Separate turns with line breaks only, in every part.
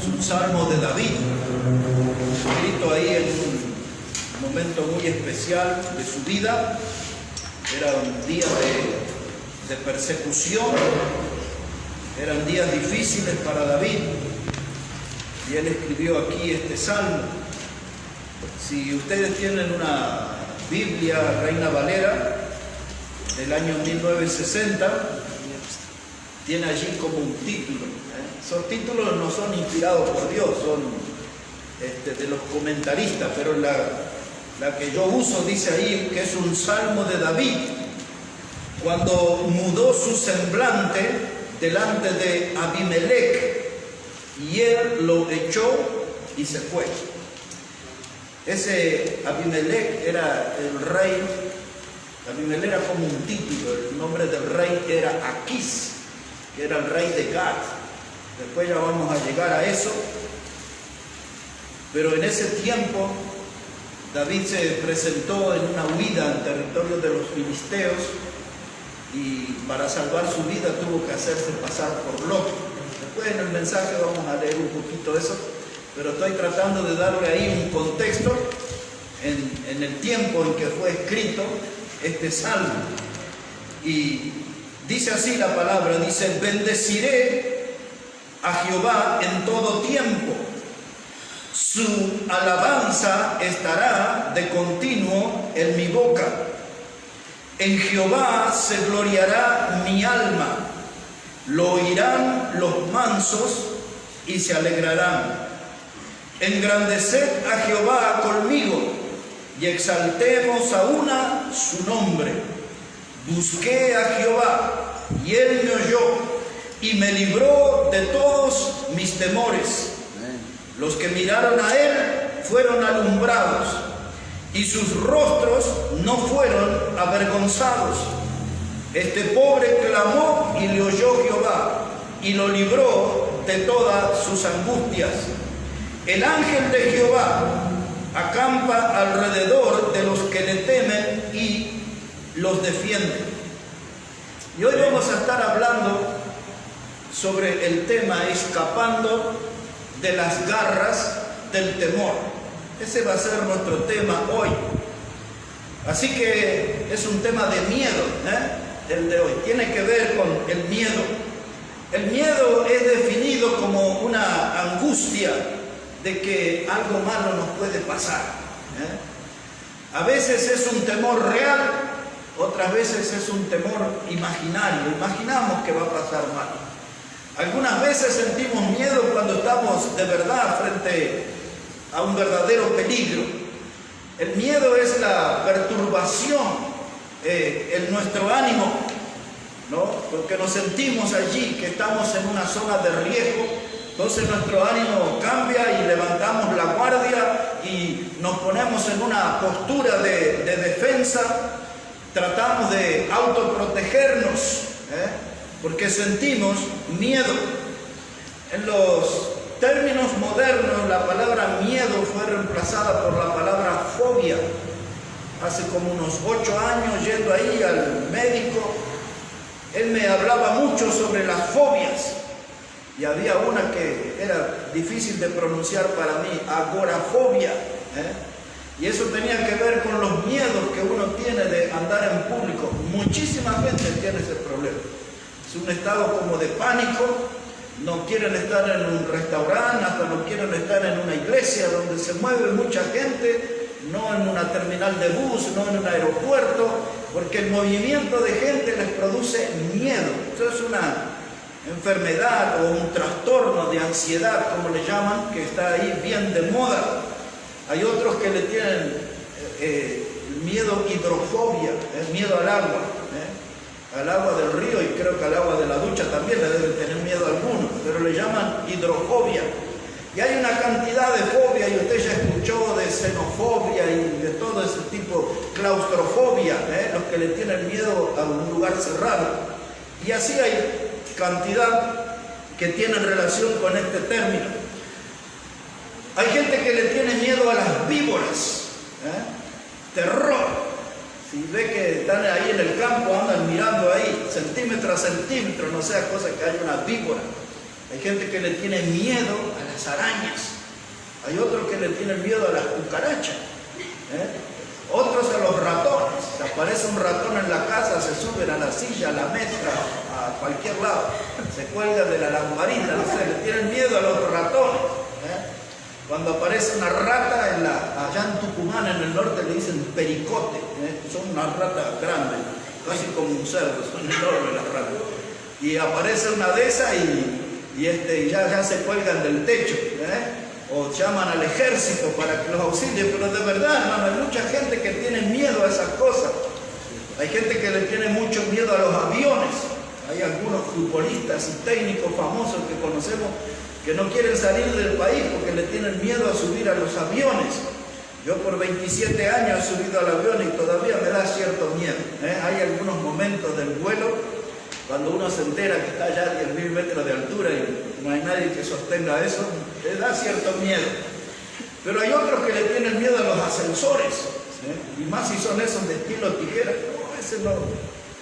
Es un salmo de David, escrito ahí en un momento muy especial de su vida. Era un día de persecución, eran días difíciles para David, y él escribió aquí este salmo. Si ustedes tienen una Biblia Reina Valera del año 1960, tiene allí como un título. Esos títulos no son inspirados por Dios, son de los comentaristas, pero la que yo uso dice ahí que es un salmo de David, cuando mudó su semblante delante de Abimelech y él lo echó y se fue. Ese Abimelech era el rey. Abimelech era como un título, el nombre del rey era Aquís, que era el rey de Gat. Después ya vamos a llegar a eso. Pero en ese tiempo David se presentó en una huida en territorio de los filisteos, y para salvar su vida tuvo que hacerse pasar por loco. Después en el mensaje vamos a leer un poquito de eso, pero estoy tratando de darle ahí un contexto en el tiempo en que fue escrito este salmo. Y dice así la palabra, dice: bendeciré a Jehová en todo tiempo, su alabanza estará de continuo en mi boca. En Jehová se gloriará mi alma, lo oirán los mansos y se alegrarán. Engrandeced a Jehová conmigo y exaltemos a una su nombre. Busqué a Jehová y él me oyó y me libró de todos mis temores. Los que miraron a él fueron alumbrados y sus rostros no fueron avergonzados. Este pobre clamó y le oyó Jehová y lo libró de todas sus angustias. El ángel de Jehová acampa alrededor de los que le temen y los defiende. Y hoy vamos a estar hablando sobre el tema escapando de las garras del temor. Ese va a ser nuestro tema hoy. Así que es un tema de miedo, el de hoy. Tiene que ver con el miedo. El miedo es definido como una angustia de que algo malo nos puede pasar. A veces es un temor real, otras veces es un temor imaginario. Imaginamos que va a pasar mal. Algunas veces sentimos miedo cuando estamos de verdad frente a un verdadero peligro. El miedo es la perturbación en nuestro ánimo, ¿no? Porque nos sentimos allí que estamos en una zona de riesgo. Entonces nuestro ánimo cambia y levantamos la guardia y nos ponemos en una postura de defensa. Tratamos de autoprotegernos, porque sentimos miedo. En los términos modernos, la palabra miedo fue reemplazada por la palabra fobia. Hace como unos 8 años, yendo ahí al médico, él me hablaba mucho sobre las fobias. Y había una que era difícil de pronunciar para mí, agorafobia. Y eso tenía que ver con los miedos que uno tiene de andar en público. Muchísima gente tiene ese problema. Es un estado como de pánico. No quieren estar en un restaurante, hasta no quieren estar en una iglesia donde se mueve mucha gente, no en una terminal de bus, no en un aeropuerto, porque el movimiento de gente les produce miedo. Eso es una enfermedad o un trastorno de ansiedad, como le llaman, que está ahí bien de moda. Hay otros que le tienen miedo, hidrofobia, miedo al agua del río, y creo que al agua de la ducha también le deben tener miedo a algunos, pero le llaman hidrofobia. Y hay una cantidad de fobia, y usted ya escuchó de xenofobia y de todo ese tipo, claustrofobia, los que le tienen miedo a un lugar cerrado. Y así hay cantidad que tienen relación con este término. Hay gente que le tiene miedo a las víboras, terror. Si ve que están ahí en el campo, andan mirando ahí, centímetro a centímetro, no sea cosa que haya una víbora. Hay gente que le tiene miedo a las arañas. Hay otros que le tienen miedo a las cucarachas. Otros a los ratones. Se aparece un ratón en la casa, se suben a la silla, a la mesa, a cualquier lado. Se cuelgan de la lamparita, no sé, le tienen miedo a los ratones. Cuando aparece una rata, allá en Tucumán, en el norte, le dicen pericote. Son unas ratas grandes, casi como un cerdo, son enormes las ratas. Y aparece una de esas y ya se cuelgan del techo. O llaman al ejército para que los auxilie, pero de verdad, hermano, hay mucha gente que tiene miedo a esas cosas. Hay gente que le tiene mucho miedo a los aviones. Hay algunos futbolistas y técnicos famosos que conocemos que no quieren salir del país porque le tienen miedo a subir a los aviones. Yo por 27 años he subido al avión y todavía me da cierto miedo. Hay algunos momentos del vuelo cuando uno se entera que está ya a 10.000 metros de altura y no hay nadie que sostenga eso, le da cierto miedo. Pero hay otros que le tienen miedo a los ascensores, y más si son esos de estilo tijera. No, ese no,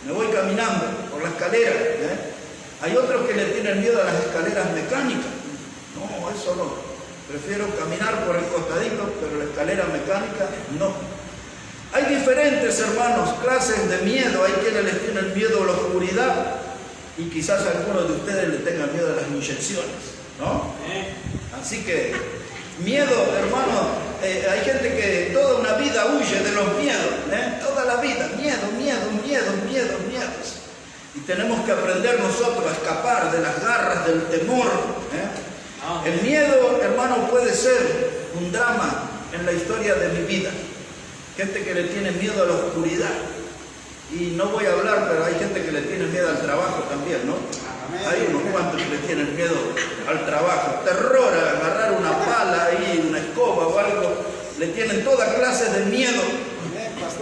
me voy caminando por la escalera. Hay otros que le tienen miedo a las escaleras mecánicas. No, eso no. Prefiero caminar por el costadito, pero la escalera mecánica no. Hay diferentes, hermanos, clases de miedo. Hay quienes les tienen miedo a la oscuridad y quizás algunos de ustedes le tengan miedo a las inyecciones, ¿no? Así que miedo, hermano, hay gente que toda una vida huye de los miedos, toda la vida, miedos. Y tenemos que aprender nosotros a escapar de las garras del temor. El miedo, hermano, puede ser un drama en la historia de mi vida. Gente que le tiene miedo a la oscuridad. Y no voy a hablar, pero hay gente que le tiene miedo al trabajo también, ¿no? Hay unos cuantos que le tienen miedo al trabajo. Terror a agarrar una pala ahí, una escoba o algo. Le tienen toda clase de miedo.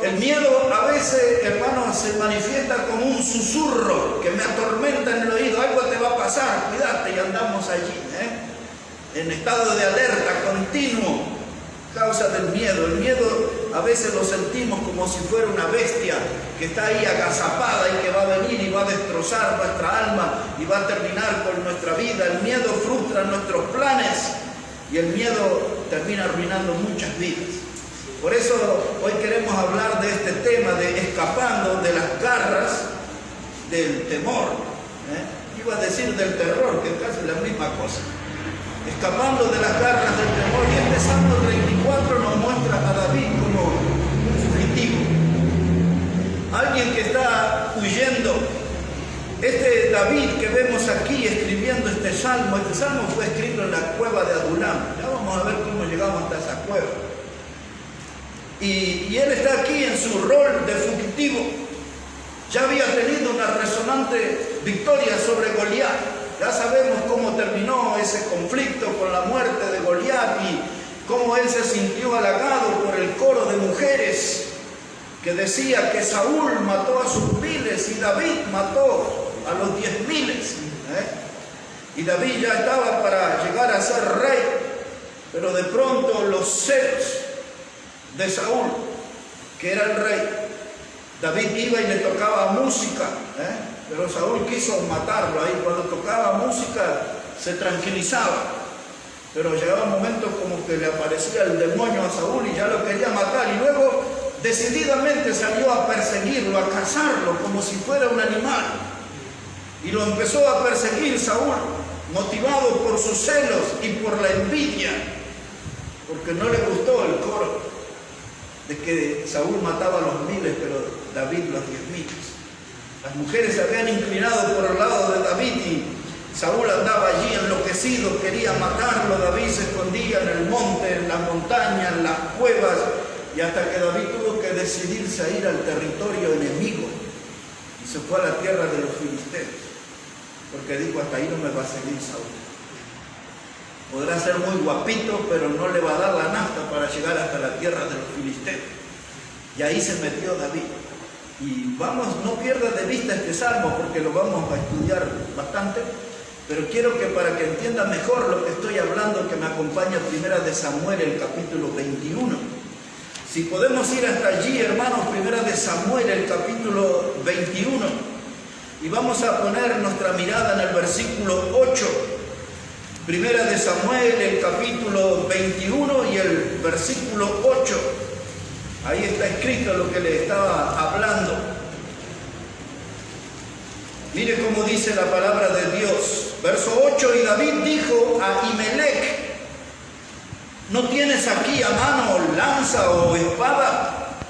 El miedo a veces, hermano, se manifiesta como un susurro que me atormenta en el oído. Algo te va a pasar, cuídate, y andamos allí, en estado de alerta continuo. Causa del miedo. El miedo a veces lo sentimos como si fuera una bestia que está ahí agazapada y que va a venir y va a destrozar nuestra alma y va a terminar con nuestra vida. El miedo frustra nuestros planes y el miedo termina arruinando muchas vidas. Por eso hoy queremos hablar de este tema de escapando de las garras del temor. Iba a decir del terror, que es casi la misma cosa. Escapando de las garras del temor. Y este Salmo 34 nos muestra a David como un fugitivo, alguien que está huyendo. Este David que vemos aquí escribiendo este salmo fue escrito en la cueva de Adulam. Ya vamos a ver cómo llegamos hasta esa cueva. Y él está aquí en su rol de fugitivo. Ya había tenido una resonante victoria sobre Goliat. Ya sabemos cómo terminó ese conflicto con la muerte de Goliat y cómo él se sintió halagado por el coro de mujeres que decía que Saúl mató a sus miles y David mató a los 10.000. Y David ya estaba para llegar a ser rey, pero de pronto los celos de Saúl, que era el rey, David iba y le tocaba música, pero Saúl quiso matarlo ahí. Cuando tocaba música se tranquilizaba, pero llegaba un momento como que le aparecía el demonio a Saúl y ya lo quería matar, y luego decididamente salió a perseguirlo, a cazarlo como si fuera un animal, y lo empezó a perseguir Saúl, motivado por sus celos y por la envidia, porque no le gustó el coro de que Saúl mataba a los miles, pero David los 10.000. Las mujeres se habían inclinado por el lado de David y Saúl andaba allí enloquecido, quería matarlo. David se escondía en el monte, en la montaña, en las cuevas, y hasta que David tuvo que decidirse a ir al territorio enemigo y se fue a la tierra de los filisteos, porque dijo: hasta ahí no me va a seguir Saúl. Podrá ser muy guapito, pero no le va a dar la nafta para llegar hasta la tierra de los filisteos. Y ahí se metió David. Y no pierdas de vista este salmo, porque lo vamos a estudiar bastante, pero quiero que para que entienda mejor lo que estoy hablando, que me acompañe a Primera de Samuel, el capítulo 21. Si podemos ir hasta allí, hermanos, Primera de Samuel, el capítulo 21, y vamos a poner nuestra mirada en el versículo 8. Primera de Samuel, el capítulo 21 y el versículo 8. Ahí está escrito lo que le estaba hablando. Mire cómo dice la palabra de Dios. Verso 8, y David dijo a Ahimelech: ¿no tienes aquí a mano lanza o espada?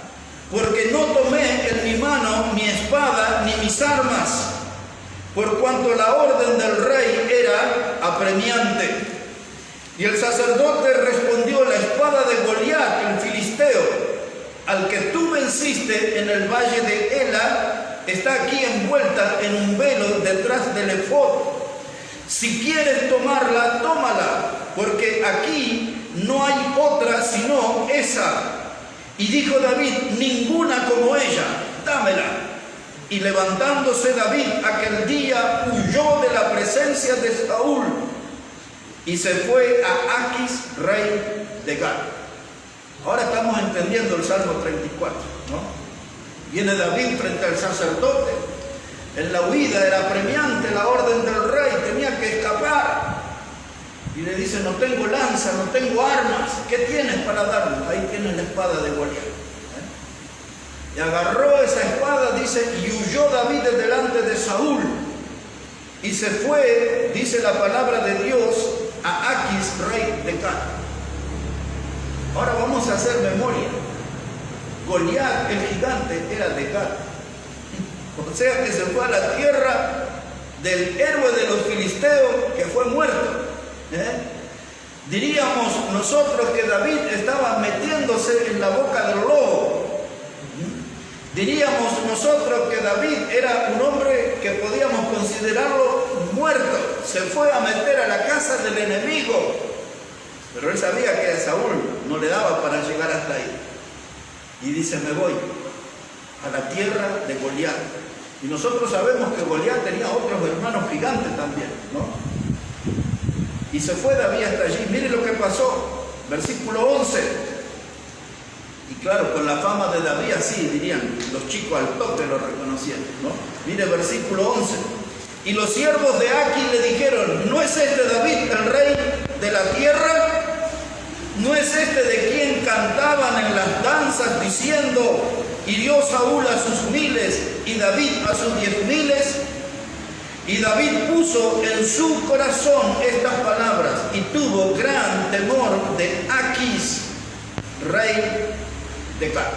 Porque no tomé en mi mano mi espada ni mis armas, por cuanto la orden del rey era apremiante. Y el sacerdote respondió: la espada de Goliat, el filisteo, al que tú venciste en el valle de Ela, está aquí envuelta en un velo detrás del efod. Si quieres tomarla, tómala, porque aquí no hay otra sino esa. Y dijo David: ninguna como ella, dámela. Y levantándose David aquel día, huyó de la presencia de Saúl y se fue a Aquis, rey de Gat. Ahora estamos entendiendo el Salmo 34, ¿no? Viene David frente al sacerdote. En la huida era apremiante la orden del rey, tenía que escapar. Y le dice: no tengo lanza, no tengo armas. ¿Qué tienes para darme? Ahí tienes la espada de Goliat. Y agarró esa espada, dice, y huyó David de delante de Saúl. Y se fue, dice la palabra de Dios, a Aquis, rey de Gat. Ahora vamos a hacer memoria. Goliat, el gigante, era de Gat. O sea que se fue a la tierra del héroe de los filisteos que fue muerto. Diríamos nosotros que David estaba metiéndose en la boca del lobo. Diríamos nosotros que David era un hombre que podíamos considerarlo muerto. Se fue a meter a la casa del enemigo. Pero él sabía que a Saúl no le daba para llegar hasta ahí. Y dice: me voy a la tierra de Goliat. Y nosotros sabemos que Goliat tenía otros hermanos gigantes también, ¿no? Y se fue David hasta allí. Mire lo que pasó. Versículo 11. Y claro, con la fama de David, así dirían los chicos, al toque lo reconocían, ¿no? Mire, versículo 11. Y los siervos de Aquis le dijeron: ¿no es este David el rey de la tierra? ¿No es este de quien cantaban en las danzas diciendo: hirió Saúl a sus 1000 y David a sus 10.000? Y David puso en su corazón estas palabras y tuvo gran temor de Aquis, rey de Gat.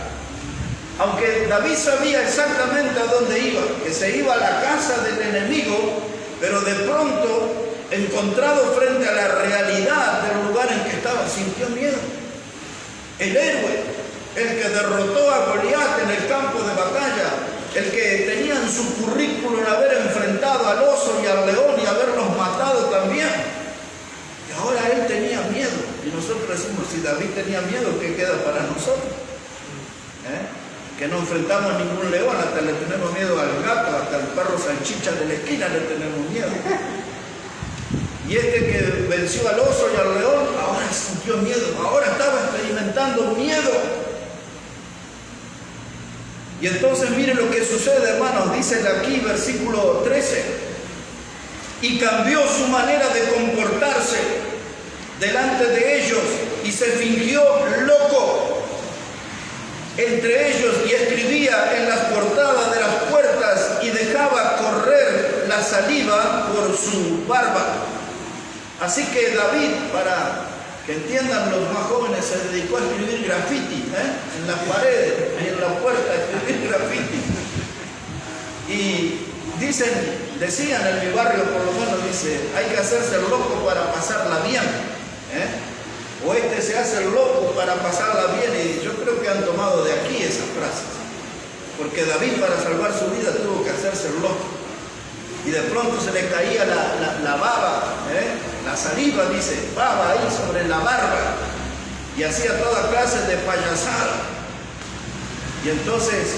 Aunque David sabía exactamente a dónde iba, que se iba a la casa del enemigo, pero de pronto, encontrado frente a la realidad del lugar en que estaba, sintió miedo. El héroe, el que derrotó a Goliat en el campo de batalla, el que tenía en su currículum haber enfrentado al oso y al león y haberlos matado también. Y ahora él tenía miedo. Y nosotros decimos: si David tenía miedo, ¿qué queda para nosotros? Que no enfrentamos a ningún león, hasta le tenemos miedo al gato, hasta el perro salchicha de la esquina le tenemos miedo. Y este que venció al oso y al león, ahora sintió miedo, ahora estaba experimentando miedo. Y entonces mire lo que sucede, hermanos, dice aquí versículo 13. Y cambió su manera de comportarse delante de ellos y se fingió loco entre ellos y escribía en las portadas de las puertas y dejaba correr la saliva por su barba. Así que David, para que entiendan los más jóvenes, se dedicó a escribir graffiti en las paredes y en la puerta, a escribir graffiti. Y decían en mi barrio, por lo menos, dice: hay que hacerse loco para pasarla bien. O este se hace loco para pasarla bien. Y yo creo que han tomado de aquí esas frases. Porque David, para salvar su vida, tuvo que hacerse loco. Y de pronto se le caía la baba, la saliva, dice, baba ahí sobre la barba. Y hacía toda clase de payasada. Y entonces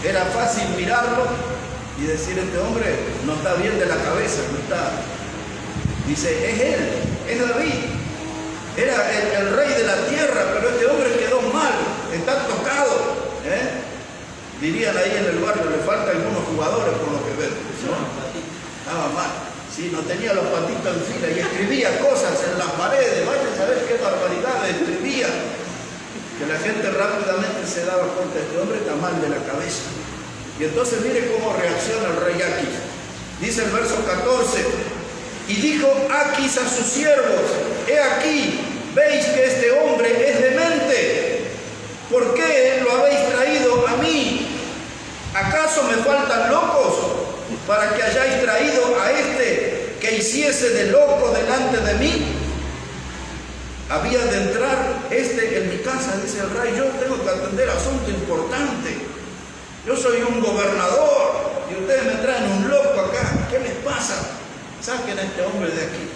era fácil mirarlo y decir: este hombre no está bien de la cabeza, no está. Dice: es él, es David. Era el rey de la tierra, pero este hombre quedó mal, está tocado. Dirían ahí en el barrio: le faltan algunos jugadores por lo que veo, ¿no? Estaba mal. Sí, no tenía los patitos en fila y escribía cosas en las paredes. Vaya a saber qué barbaridad escribía. Que la gente rápidamente se daba cuenta, este hombre está mal de la cabeza. Y entonces mire cómo reacciona el rey Aquis. Dice el verso 14, y dijo Aquis a sus siervos, he aquí, veis que este hombre es demente. ¿Por qué lo habéis traído a mí? ¿Acaso me faltan locos para que hayáis traído a este que hiciese de loco delante de mí? Había de entrar en mi casa, dice el rey, yo tengo que atender asunto importante. Yo soy un gobernador y ustedes me traen un loco acá. ¿Qué les pasa? Saquen a este hombre de aquí.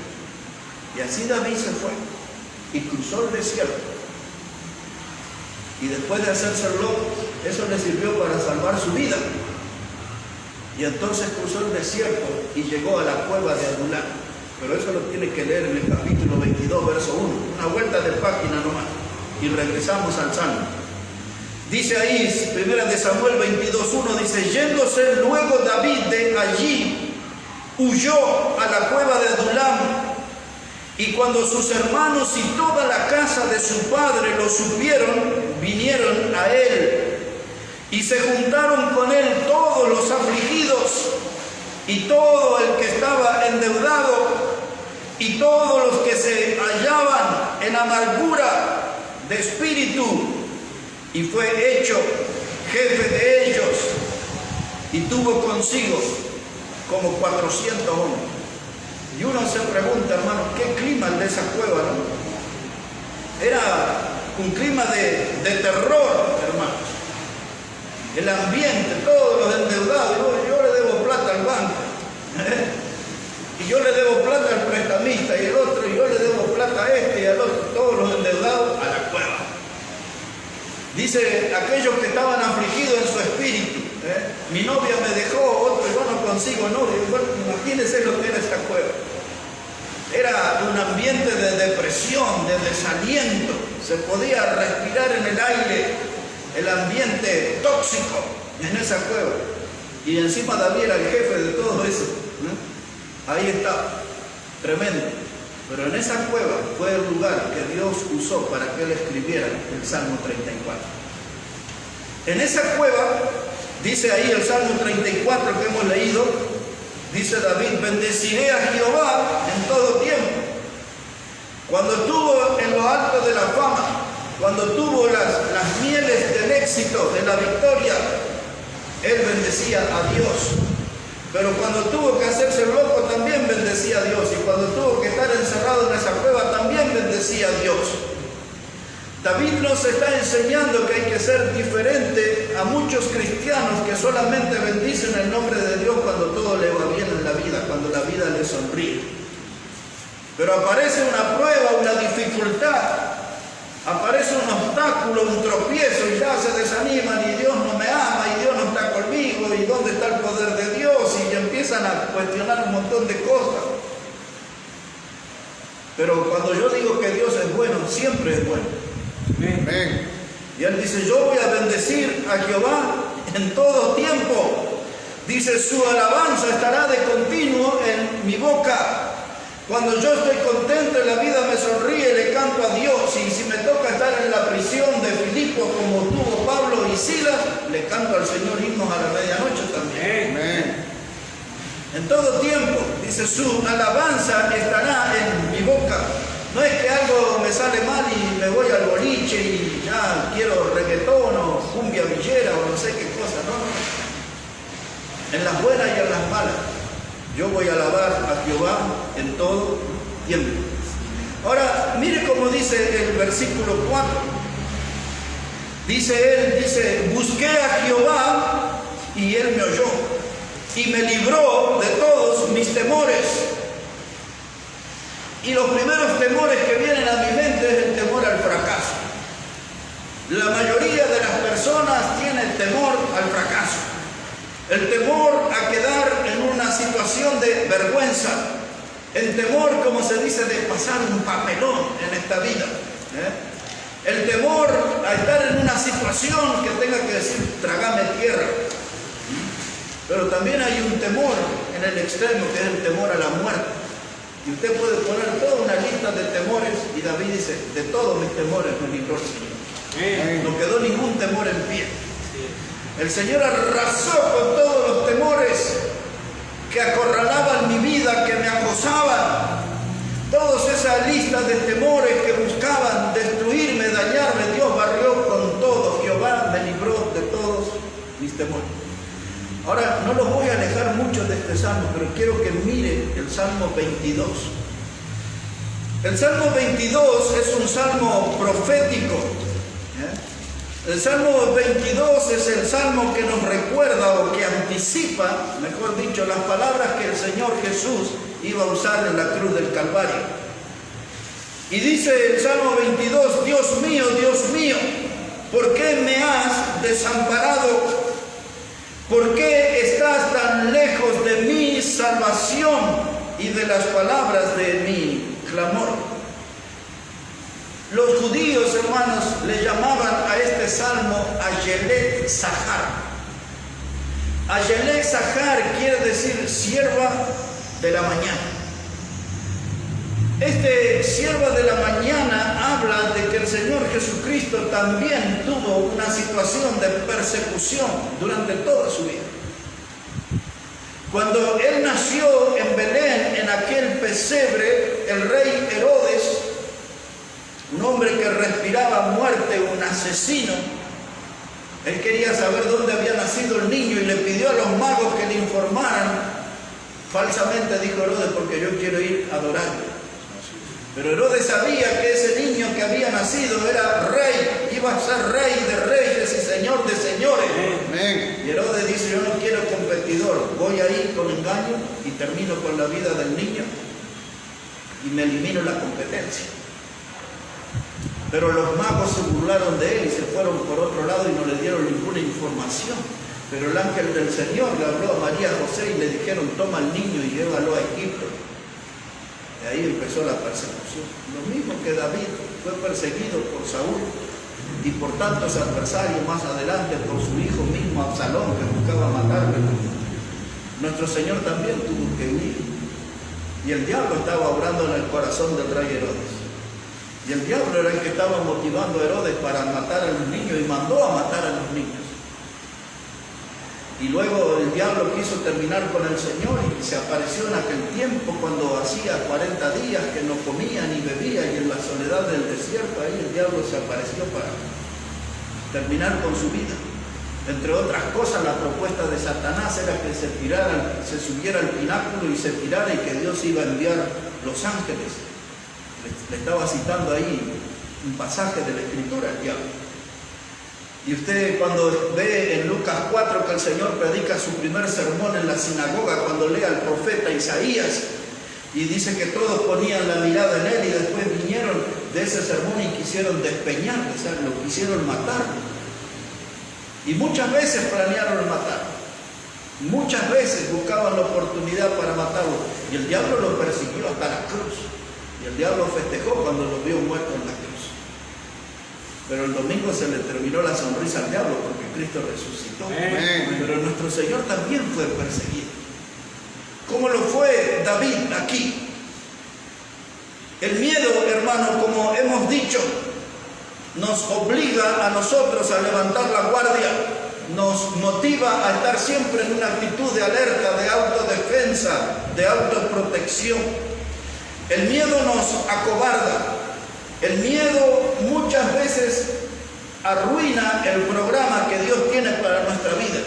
Y así David se fue y cruzó el desierto. Y después de hacerse loco, eso le sirvió para salvar su vida. Y entonces cruzó el desierto y llegó a la cueva de Adulam. Pero eso lo tiene que leer en el capítulo 22, verso 1. Una vuelta de página nomás. Y regresamos al Salmo. Dice ahí, 1 de Samuel 22:1, dice, yéndose luego David de allí, huyó a la cueva de Adulam, y cuando sus hermanos y toda la casa de su padre lo supieron, vinieron a él, y se juntaron con él todos los afligidos, y todo el que estaba endeudado, y todos los que se hallaban en amargura de espíritu, y fue hecho jefe de ellos, y tuvo consigo como 400 hombres. Y uno se pregunta, hermano, ¿qué clima el de esa cueva, no? Era un clima de terror, hermanos. El ambiente, todos los endeudados, yo le debo plata al banco, y yo le debo plata al prestamista, y el otro, y yo le debo plata a este y al otro, todos los endeudados a la cueva. Dice, aquellos que estaban afligidos en su espíritu, mi novia me dejó, otro, yo no consigo novio. Bueno, imagínense lo que era esa cueva. Era un ambiente de depresión, de desaliento. Se podía respirar en el aire el ambiente tóxico en esa cueva. Y encima David era el jefe de todo eso. Ahí está, tremendo. Pero en esa cueva fue el lugar que Dios usó para que él escribiera el Salmo 34. En esa cueva, dice ahí el Salmo 34 que hemos leído, dice David, bendeciré a Jehová en todo tiempo. Cuando estuvo en lo alto de la fama, cuando tuvo las mieles del éxito, de la victoria, él bendecía a Dios. Pero cuando tuvo que hacerse loco también bendecía a Dios. Y cuando tuvo que estar encerrado en esa cueva también bendecía a Dios. David nos está enseñando que hay que ser diferente a muchos cristianos que solamente bendicen el nombre de Dios cuando todo le va bien en la vida, cuando la vida le sonríe. Pero aparece una prueba, una dificultad, aparece un obstáculo, un tropiezo y ya se desaniman y Dios no me ama y Dios no está conmigo y dónde está el poder de Dios y empiezan a cuestionar un montón de cosas. Pero cuando yo digo que Dios es bueno, siempre es bueno. Amén. Y él dice, yo voy a bendecir a Jehová en todo tiempo. Dice, su alabanza estará de continuo en mi boca. Cuando yo estoy contento y la vida me sonríe, le canto a Dios. Y si me toca estar en la prisión de Filipos como tuvo Pablo y Silas, le canto al Señor himnos a la medianoche también. Amén. En todo tiempo, dice, su alabanza estará en mi boca. No es que algo me sale mal y me voy al boliche y ya quiero reggaetón o cumbia villera o no sé qué cosa, no. En las buenas y en las malas, yo voy a alabar a Jehová en todo tiempo. Ahora, mire cómo dice el versículo 4. Dice, busqué a Jehová y él me oyó y me libró de todos mis temores. Y los primeros temores que vienen a mi mente es el temor al fracaso. La mayoría de las personas tienen temor al fracaso. El temor a quedar en una situación de vergüenza. El temor, como se dice, de pasar un papelón en esta vida. El temor a estar en una situación que tenga que decir, trágame tierra. Pero también hay un temor en en el extremo, que es el temor a la muerte. Y usted puede poner toda una lista de temores, y David dice, de todos mis temores me libró el Señor. No quedó ningún temor en pie. El Señor arrasó con todos los temores que acorralaban mi vida, que me acosaban. Todas esas listas de temores que buscaban destruirme, dañarme, Dios barrió con todo. Jehová me libró de todos mis temores. Ahora, no los voy a alejar mucho de este salmo, pero quiero que mire el Salmo 22. El Salmo 22 es un salmo profético. El Salmo 22 es el salmo que nos recuerda o que anticipa, mejor dicho, las palabras que el Señor Jesús iba a usar en la cruz del Calvario. Y dice el Salmo 22, Dios mío, ¿por qué me has desamparado? ¿Por qué estás tan lejos de mi salvación y de las palabras de mi clamor? Los judíos, hermanos, le llamaban a este salmo Ayelet Sahar. Ayelet Sahar quiere decir sierva de la mañana. Este sierva de la mañana habla de que el Señor Jesucristo también tuvo una situación de persecución durante toda su vida. Cuando Él nació en Belén, en aquel pesebre, el rey Herodes, un hombre que respiraba muerte, un asesino, él quería saber dónde había nacido el niño y le pidió a los magos que le informaran. Falsamente dijo Herodes, porque yo quiero ir a adorarle. Pero Herodes sabía que ese niño que había nacido era rey, iba a ser rey de reyes y señor de señores. Amén. Y Herodes dice, yo no quiero competidor, voy a ir con engaño y termino con la vida del niño y me elimino la competencia. Pero los magos se burlaron de él y se fueron por otro lado y no le dieron ninguna información. Pero el ángel del Señor le habló a María José y le dijeron, toma al niño y llévalo a Egipto. Y ahí empezó la persecución. Lo mismo que David fue perseguido por Saúl y por tantos adversarios más adelante, por su hijo mismo Absalón, que buscaba matarle. Nuestro Señor también tuvo que huir. Y el diablo estaba obrando en el corazón del rey Herodes. Y el diablo era el que estaba motivando a Herodes para matar a los niños y mandó a matar a los niños. Y luego el diablo quiso terminar con el Señor y se apareció en aquel tiempo cuando hacía 40 días que no comía ni bebía y en la soledad del desierto, ahí el diablo se apareció para terminar con su vida. Entre otras cosas, la propuesta de Satanás era que se subiera al pináculo y se tirara y que Dios iba a enviar los ángeles. Le estaba citando ahí un pasaje de la Escritura al diablo. Y usted cuando ve en Lucas 4 que el Señor predica su primer sermón en la sinagoga, cuando lee al profeta Isaías y dice que todos ponían la mirada en él y después vinieron de ese sermón y quisieron despeñarlo, o sea, lo quisieron matar. Y muchas veces planearon matarlo. Muchas veces buscaban la oportunidad para matarlo. Y el diablo lo persiguió hasta la cruz. Y el diablo festejó cuando lo vio muerto en la cruz. Pero el domingo se le terminó la sonrisa al diablo porque Cristo resucitó. Amén. Pero nuestro Señor también fue perseguido. ¿Cómo lo fue David aquí? El miedo, hermano, como hemos dicho, nos obliga a nosotros a levantar la guardia, nos motiva a estar siempre en una actitud de alerta, de autodefensa, de autoprotección. El miedo nos acobarda. El miedo muchas veces arruina el programa que Dios tiene para nuestra vida.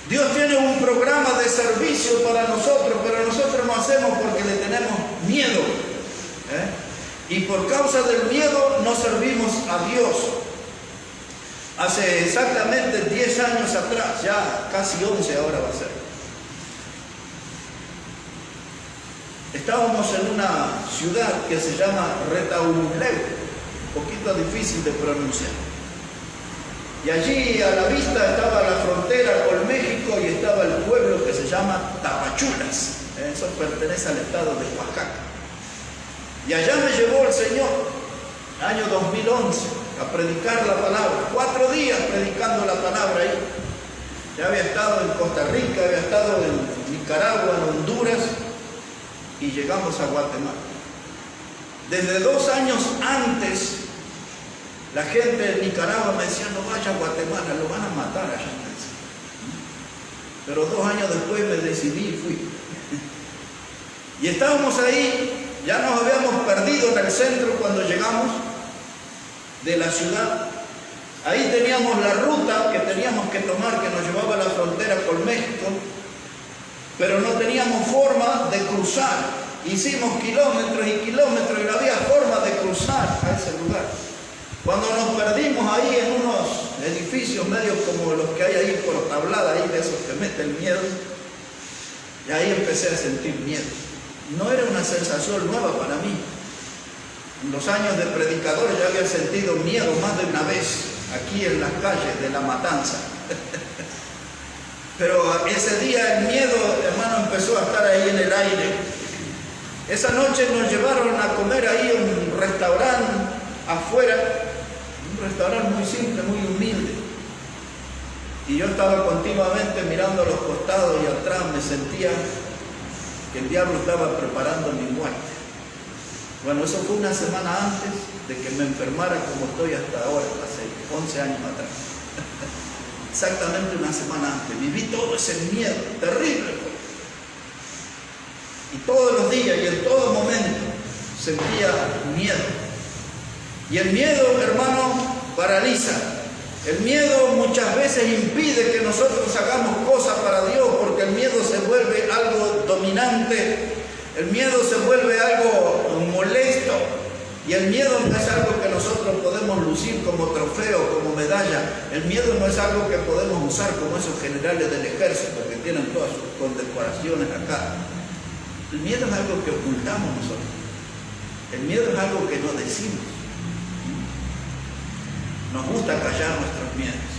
Dios tiene un programa de servicio para nosotros, pero nosotros no hacemos porque le tenemos miedo. Y por causa del miedo no servimos a Dios. Hace exactamente 10 años atrás, ya casi 11 ahora va a ser, estábamos en una ciudad que se llama Retauleu, un poquito difícil de pronunciar. Y allí a la vista estaba la frontera con México y estaba el pueblo que se llama Tapachulas. Eso pertenece al estado de Oaxaca. Y allá me llevó el Señor, año 2011, a predicar la palabra. 4 días predicando la palabra ahí. Ya había estado en Costa Rica, había estado en Nicaragua, en Honduras y llegamos a Guatemala. Desde 2 años antes, la gente de Nicaragua me decía, no vaya a Guatemala, lo van a matar allá. Pero 2 años después me decidí y fui. Y estábamos ahí, ya nos habíamos perdido en el centro cuando llegamos de la ciudad. Ahí teníamos la ruta que teníamos que tomar, que nos llevaba a la frontera con México, pero no teníamos forma de cruzar. Hicimos kilómetros y kilómetros y no había forma de cruzar a ese lugar. Cuando nos perdimos ahí en unos edificios medios como los que hay ahí por tablada, ahí de esos que meten miedo, y ahí empecé a sentir miedo. No era una sensación nueva para mí. En los años de predicador ya había sentido miedo más de una vez, aquí en las calles de La Matanza. Pero ese día el miedo, hermano, empezó a estar ahí en el aire. Esa noche nos llevaron a comer ahí en un restaurante afuera, un restaurante muy simple, muy humilde. Y yo estaba continuamente mirando a los costados y atrás, me sentía que el diablo estaba preparando mi muerte. Bueno, eso fue una semana antes de que me enfermara como estoy hasta ahora, hace 11 años atrás. Exactamente una semana antes. Viví todo ese miedo terrible. Y todos los días y en todo momento sentía miedo. Y el miedo, hermano, paraliza. El miedo muchas veces impide que nosotros hagamos cosas para Dios, porque el miedo se vuelve algo dominante. El miedo se vuelve algo molesto. Y el miedo no es algo que nosotros podemos lucir como trofeo, como medalla. El miedo no es algo que podemos usar como esos generales del ejército que tienen todas sus condecoraciones acá. El miedo es algo que ocultamos nosotros. El miedo es algo que no decimos. Nos gusta callar nuestros miedos.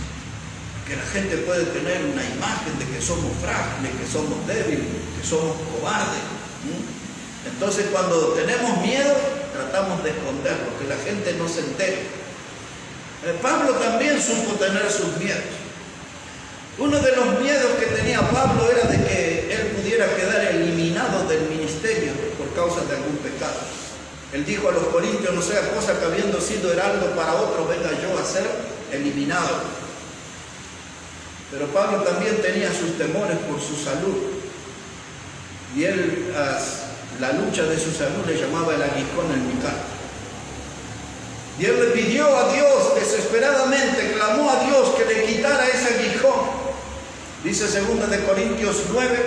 Que la gente puede tener una imagen de que somos frágiles, que somos débiles, que somos cobardes. Entonces cuando tenemos miedo, tratamos de esconderlo, que la gente no se entere. Pablo también supo tener sus miedos. Uno de los miedos que tenía Pablo era de que él pudiera quedar eliminado del ministerio por causa de algún pecado. Él dijo a los corintios, no sea cosa que habiendo sido heraldo para otro, venga yo a ser eliminado. Pero Pablo también tenía sus temores por su salud. Y él, la lucha de su salud le llamaba el aguijón en mi carne. Y él le pidió a Dios desesperadamente, clamó a Dios que le quitara ese aguijón. Dice 2 de Corintios 9,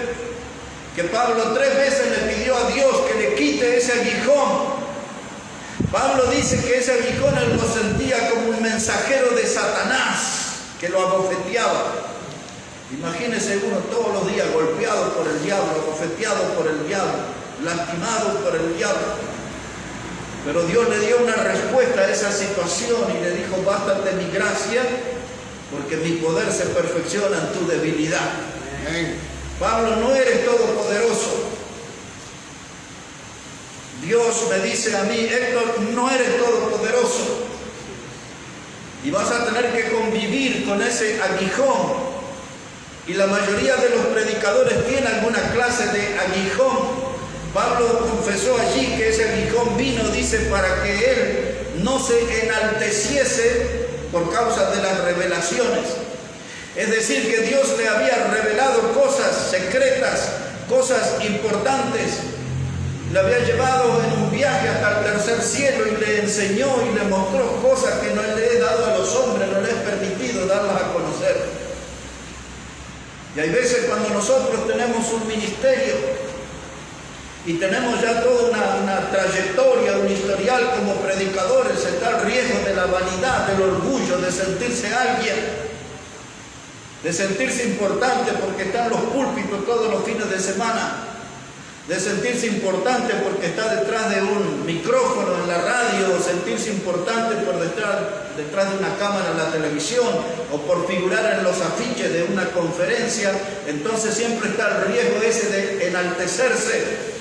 que Pablo 3 veces le pidió a Dios que le quite ese aguijón. Pablo dice que ese aguijón él lo sentía como un mensajero de Satanás que lo abofeteaba. Imagínese uno todos los días golpeado por el diablo, abofeteado por el diablo, lastimado por el diablo. Pero Dios le dio una respuesta a esa situación y le dijo, bástate mi gracia, porque mi poder se perfecciona en tu debilidad. Pablo, no eres todopoderoso. Dios me dice a mí, Héctor, no eres todopoderoso. Y vas a tener que convivir con ese aguijón. Y la mayoría de los predicadores tienen alguna clase de aguijón. Pablo confesó allí que ese aguijón vino, dice, para que él no se enalteciese por causa de las revelaciones. Es decir, que Dios le había revelado cosas secretas, cosas importantes. Le había llevado en un viaje hasta el tercer cielo y le enseñó y le mostró cosas que no le he dado a los hombres, no le he permitido darlas a conocer. Y hay veces cuando nosotros tenemos un ministerio y tenemos ya toda una trayectoria, un historial como predicadores, está el riesgo de la vanidad, del orgullo, de sentirse alguien, de sentirse importante porque está en los púlpitos todos los fines de semana, de sentirse importante porque está detrás de un micrófono en la radio, o sentirse importante por detrás de una cámara en la televisión, o por figurar en los afiches de una conferencia. Entonces siempre está el riesgo ese de enaltecerse.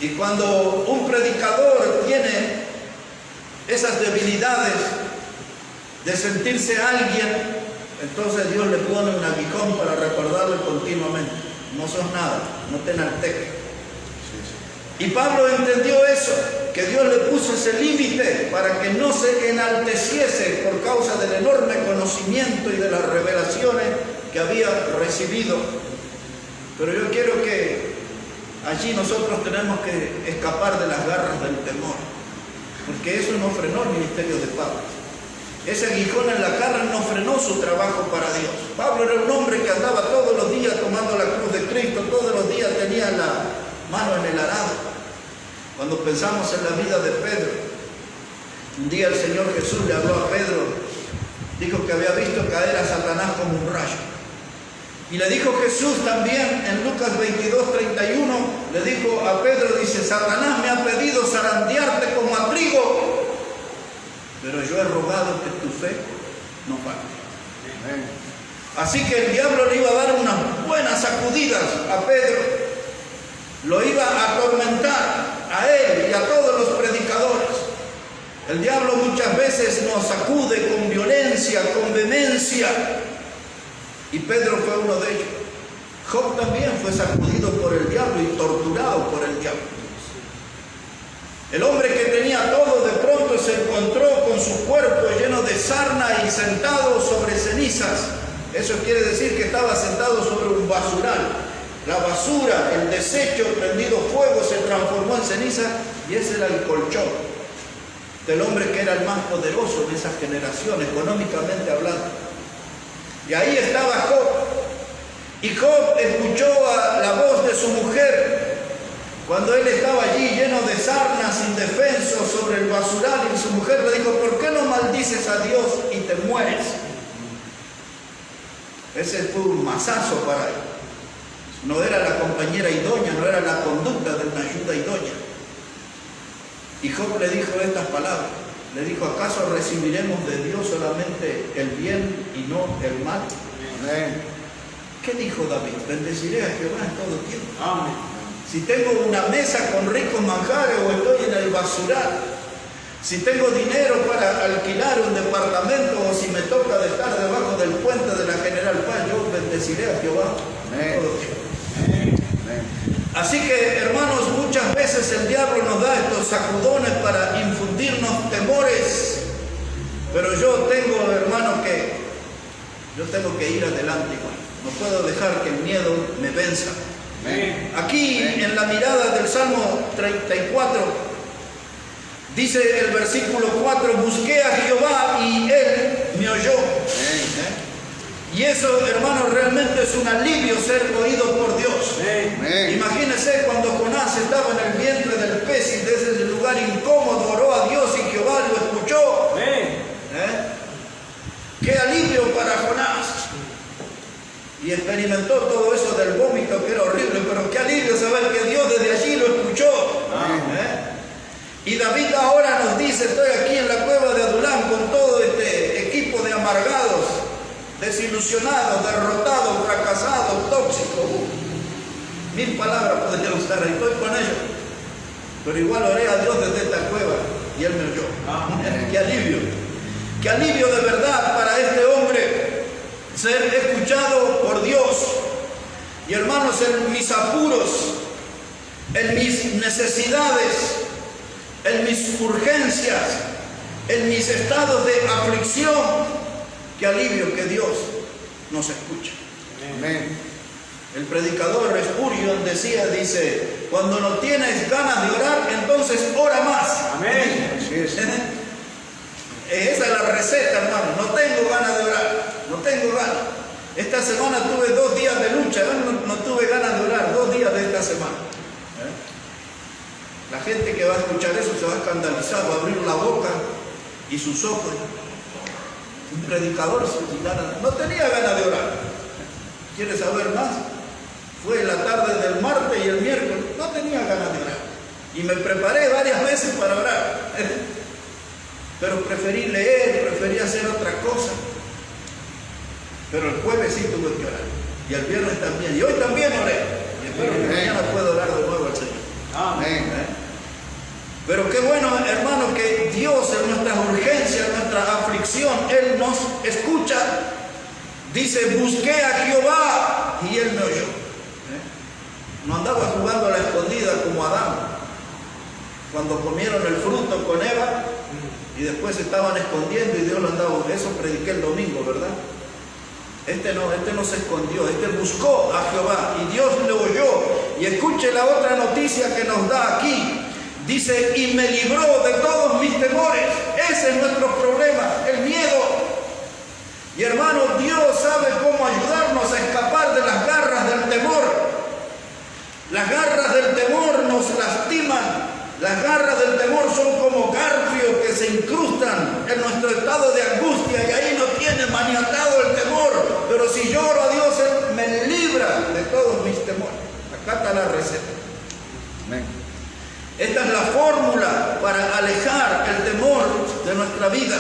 Y cuando un predicador tiene esas debilidades de sentirse alguien, entonces Dios le pone un aguijón para recordarle continuamente. no sos nada, no te enalteces. Y Pablo entendió eso, que Dios le puso ese límite para que no se enalteciese por causa del enorme conocimiento y de las revelaciones que había recibido. Pero yo quiero que allí nosotros tenemos que escapar de las garras del temor, porque eso no frenó el ministerio de Pablo. Ese aguijón en la carne no frenó su trabajo para Dios. Pablo era un hombre que andaba todos los días tomando la cruz de Cristo, todos los días tenía la mano en el arado. Cuando pensamos en la vida de Pedro, un día el Señor Jesús le habló a Pedro, dijo que había visto caer a Satanás como un rayo. Y le dijo Jesús también en Lucas 22:31, le dijo a Pedro, dice, Satanás me ha pedido zarandearte como a trigo, pero yo he rogado que tu fe no falte. Así que el diablo le iba a dar unas buenas sacudidas a Pedro, lo iba a atormentar a él y a todos los predicadores. El diablo muchas veces nos sacude con violencia, con vehemencia, y Pedro fue uno de ellos. Job también fue sacudido por el diablo y torturado por el diablo. El hombre que tenía todo de pronto se encontró con su cuerpo lleno de sarna y sentado sobre cenizas. Eso quiere decir que estaba sentado sobre un basural. La basura, el desecho prendido fuego se transformó en ceniza, y ese era el colchón del hombre que era el más poderoso en esa generación, económicamente hablando. Y ahí estaba Job. Y Job escuchó la voz de su mujer cuando él estaba allí lleno de sarnas, indefenso, sobre el basural, y su mujer le dijo, ¿por qué no maldices a Dios y te mueres? Ese fue un mazazo para él. No era la compañera idónea, no era la conducta de una ayuda idónea. Y Job le dijo estas palabras. Le dijo, ¿acaso recibiremos de Dios solamente el bien y no el mal? Amén. ¿Qué dijo David? Bendeciré a Jehová en todo tiempo. Amén. Si tengo una mesa con ricos manjares o estoy en el basural, si tengo dinero para alquilar un departamento o si me toca de estar debajo del puente de la General Paz, yo bendeciré a Jehová en todo tiempo. Así que, hermanos, muchas veces el diablo nos da estos sacudones para infundirnos temores. Pero yo tengo, hermano, yo tengo que ir adelante igual. No puedo dejar que el miedo me venza. Aquí, en la mirada del Salmo 34, dice el versículo 4, busqué a Jehová y Él me oyó. Y eso, hermanos, realmente es un alivio ser oído por Dios. Imagínense cuando Jonás estaba en el vientre del pez y desde ese lugar incómodo oró a Dios y Jehová lo escuchó. ¡Qué alivio para Jonás! Y experimentó todo eso del vómito que era horrible, pero qué alivio saber que Dios desde allí lo escuchó. Y David ahora nos dice, estoy aquí en la cueva de Adulam con todo este equipo de amargados, desilusionados, derrotados, fracasados, tóxicos. Mil palabras podría usar, ahí estoy con ellos. Pero igual oré a Dios desde esta cueva y Él me oyó. ¡Qué alivio! ¡Qué alivio de verdad para este hombre! Ser escuchado por Dios. Y hermanos, en mis apuros, en mis necesidades, en mis urgencias, en mis estados de aflicción, qué alivio que Dios nos escucha. Amén. El predicador Spurgeon dice, cuando no tienes ganas de orar, entonces ora más. Amén. Así es. Esa es la receta, hermano. No tengo ganas de orar, no tengo ganas. Esta semana tuve 2 días de lucha, no tuve ganas de orar, 2 días de esta semana. La gente que va a escuchar eso se va a escandalizar, va a abrir la boca y sus ojos. Un predicador no tenía ganas de orar. ¿Quieres saber más? Fue la tarde del martes y el miércoles, no tenía ganas de orar. Y me preparé varias veces para orar. Pero preferí leer, preferí hacer otra cosa. Pero el jueves sí tuve que orar. Y el viernes también. Y hoy también oré. Y espero que mañana pueda orar de nuevo al Señor. Amén. Pero qué bueno, hermano, que Dios en nuestras urgencias, en nuestra aflicción, Él nos escucha. Dice, busqué a Jehová y Él me oyó. vida como Adán, cuando comieron el fruto con Eva y después se estaban escondiendo y Dios lo andaba. Eso prediqué el domingo, ¿verdad? Este no se escondió, este buscó a Jehová y Dios le oyó. Y escuche la otra noticia que nos da aquí. Dice, y me libró de todos mis temores. Ese es nuestro problema, el miedo. Y hermanos, Dios sabe cómo ayudarnos a escapar de las garras del temor. Las garras del temor nos lastiman. Las garras del temor son como garfios que se incrustan en nuestro estado de angustia y ahí nos tiene maniatado el temor. Pero si yo oro a Dios, Él me libra de todos mis temores. Acá está la receta. Amén. Esta es la fórmula para alejar el temor de nuestra vida.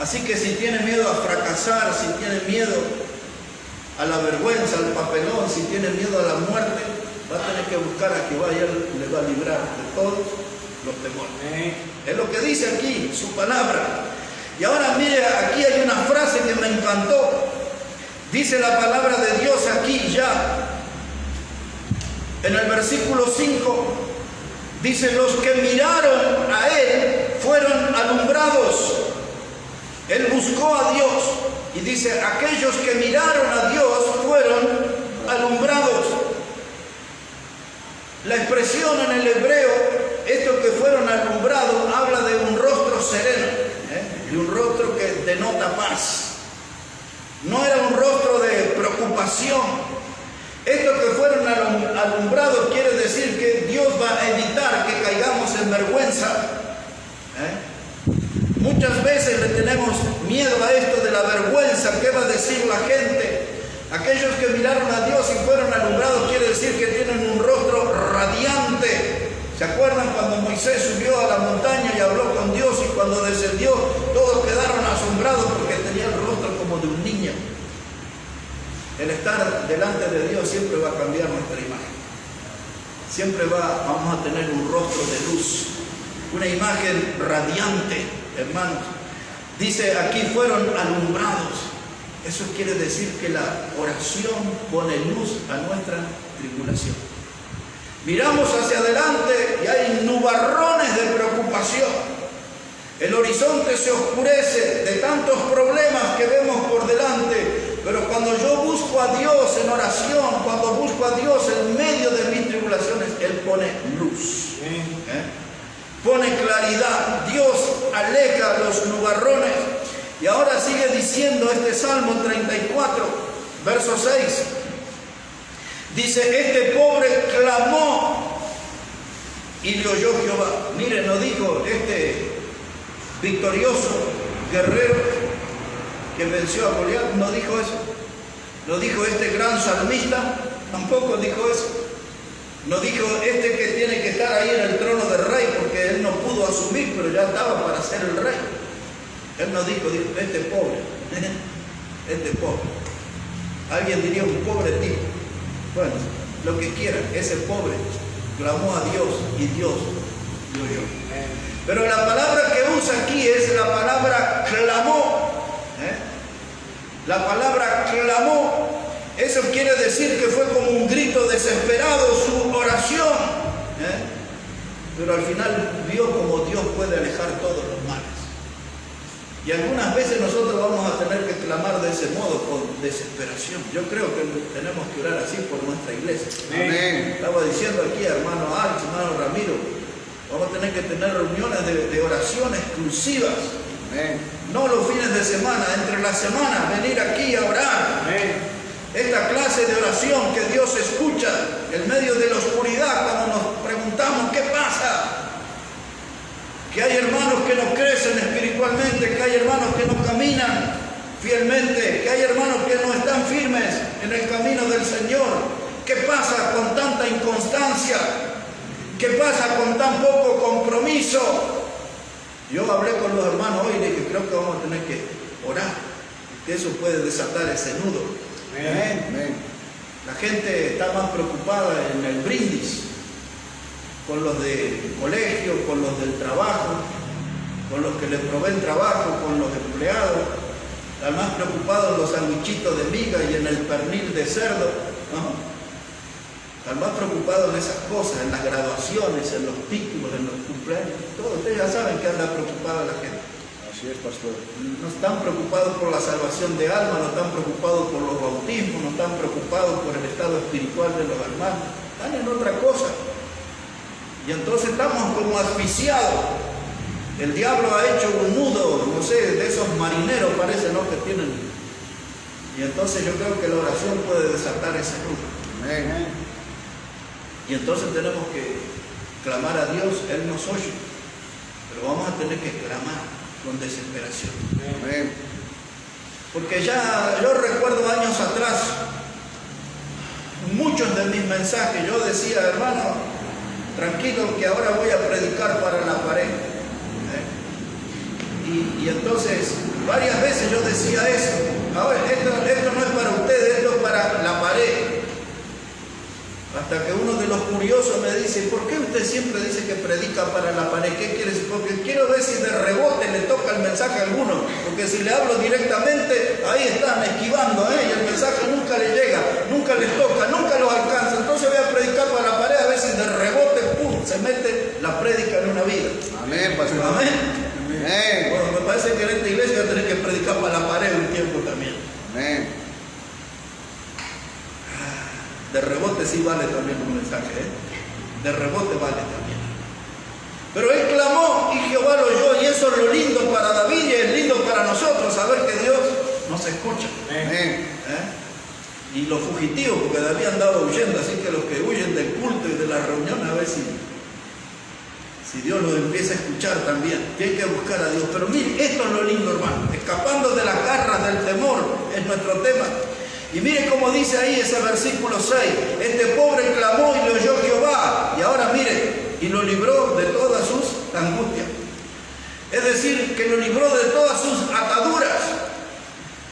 Así que si tiene miedo a fracasar, si tiene miedo a la vergüenza, al papelón, si tiene miedo a la muerte, va a tener que buscar a Jehová y Él le va a librar de todos los temores. Es lo que dice aquí su palabra. Y ahora mire, aquí hay una frase que me encantó. Dice la palabra de Dios aquí ya. En el versículo 5 dice, los que miraron a Él fueron alumbrados. Él buscó a Dios. Y dice, aquellos que miraron a Dios fueron alumbrados. La expresión en el hebreo, estos que fueron alumbrados, habla de un rostro sereno, de un rostro que denota paz. No era un rostro de preocupación. Estos que fueron alumbrados quiere decir que Dios va a evitar que caigamos en vergüenza. Muchas veces le tenemos miedo a esto de la vergüenza. ¿Qué va a decir la gente? Aquellos que miraron a Dios y fueron alumbrados quiere decir que tienen un rostro radiante. ¿Se acuerdan cuando Moisés subió a la montaña y habló con Dios y cuando descendió todos quedaron asombrados porque tenía el rostro como de un niño? El estar delante de Dios siempre va a cambiar nuestra imagen. Siempre vamos a tener un rostro de luz, una imagen radiante, hermanos. Dice aquí fueron alumbrados. Eso quiere decir que la oración pone luz a nuestra tribulación. Miramos hacia adelante y hay nubarrones de preocupación. El horizonte se oscurece de tantos problemas que vemos por delante. Pero cuando yo busco a Dios en oración, cuando busco a Dios en medio de mis tribulaciones, Él pone luz. Pone claridad. Dios aleja los nubarrones. Y ahora sigue diciendo este Salmo 34, verso 6. Dice, este pobre clamó y le oyó Jehová. Mire, no dijo este victorioso guerrero que venció a Goliat, no dijo eso. No dijo este gran salmista, tampoco dijo eso. No dijo este que tiene que estar ahí en el trono del rey porque él no pudo asumir, pero ya estaba para ser el rey. Él no dijo este pobre, este pobre. Alguien diría un pobre tipo. Bueno, lo que quiera, ese pobre clamó a Dios y Dios lo oyó. Pero la palabra que usa aquí es la palabra clamó. La palabra clamó, eso quiere decir que fue como un grito desesperado su oración. Pero al final vio como Dios puede alejar todos los males. Y algunas veces nosotros vamos a tener que clamar de ese modo, con desesperación. Yo creo que tenemos que orar así por nuestra iglesia. Amén. Estaba diciendo aquí, hermano Alex, hermano Ramiro, vamos a tener que tener reuniones de oración exclusivas. Amén. No los fines de semana, entre la semana, venir aquí a orar. Amén. Esta clase de oración que Dios escucha en medio de la oscuridad, cuando nos preguntamos qué pasa. Que hay hermanos que no crecen espiritualmente, que hay hermanos que no caminan fielmente, que hay hermanos que no están firmes en el camino del Señor. ¿Qué pasa con tanta inconstancia? ¿Qué pasa con tan poco compromiso? Yo hablé con los hermanos hoy y dije, creo que vamos a tener que orar, que eso puede desatar ese nudo. Amén. Amén. La gente está más preocupada en el brindis, con los del colegio, con los del trabajo, con los que les proveen trabajo, con los empleados. Están más preocupados en los sandwichitos de miga y en el pernil de cerdo, ¿no? Están más preocupados en esas cosas, en las graduaciones, en los títulos, en los cumpleaños, todo. Ustedes ya saben que anda preocupada la gente.
Así es, pastor.
No están preocupados por la salvación de alma, no están preocupados por los bautismos, no están preocupados por el estado espiritual de los hermanos. Están en otra cosa. Y entonces estamos como asfixiados. El diablo ha hecho un nudo, no sé, de esos marineros parece, ¿no?, que tienen. Y entonces yo creo que la oración puede desatar ese nudo.
Amén.
Y entonces tenemos que clamar a Dios, Él nos oye. Pero vamos a tener que clamar con desesperación.
Amén.
Porque ya yo recuerdo años atrás, muchos de mis mensajes, yo decía, hermano, tranquilo que ahora voy a predicar para la pared. Y entonces, varias veces yo decía eso. Ahora, esto no es para ustedes, esto es para la pared. Hasta que uno de los curiosos me dice, ¿por qué usted siempre dice que predica para la pared? ¿Qué quiere decir? Porque quiero ver si de rebote le toca el mensaje a alguno. Porque si le hablo directamente, ahí están esquivando, y el mensaje nunca le llega, nunca les toca, nunca los alcanza. Entonces voy a predicar para la pared a ver si de rebote, ¡pum!, se mete la prédica en una vida.
Amén, pastor.
Amén.
Amén.
Bueno, me parece que en esta iglesia voy a tener que predicar para la pared un tiempo también.
Amén.
De rebote sí vale también un mensaje, de rebote vale también. Pero él clamó y Jehová lo oyó, y eso es lo lindo para David y es lindo para nosotros, saber que Dios nos escucha.
Amén.
Y los fugitivos, porque David andaba huyendo, así que los que huyen del culto y de la reunión, a ver si Dios los empieza a escuchar también. Y hay que buscar a Dios. Pero mire, esto es lo lindo, hermano. Escapando de las garras del temor es nuestro tema. Y mire cómo dice ahí ese versículo 6. Este pobre clamó y le oyó Jehová. Y ahora mire, y lo libró de todas sus angustias. Es decir, que lo libró de todas sus ataduras.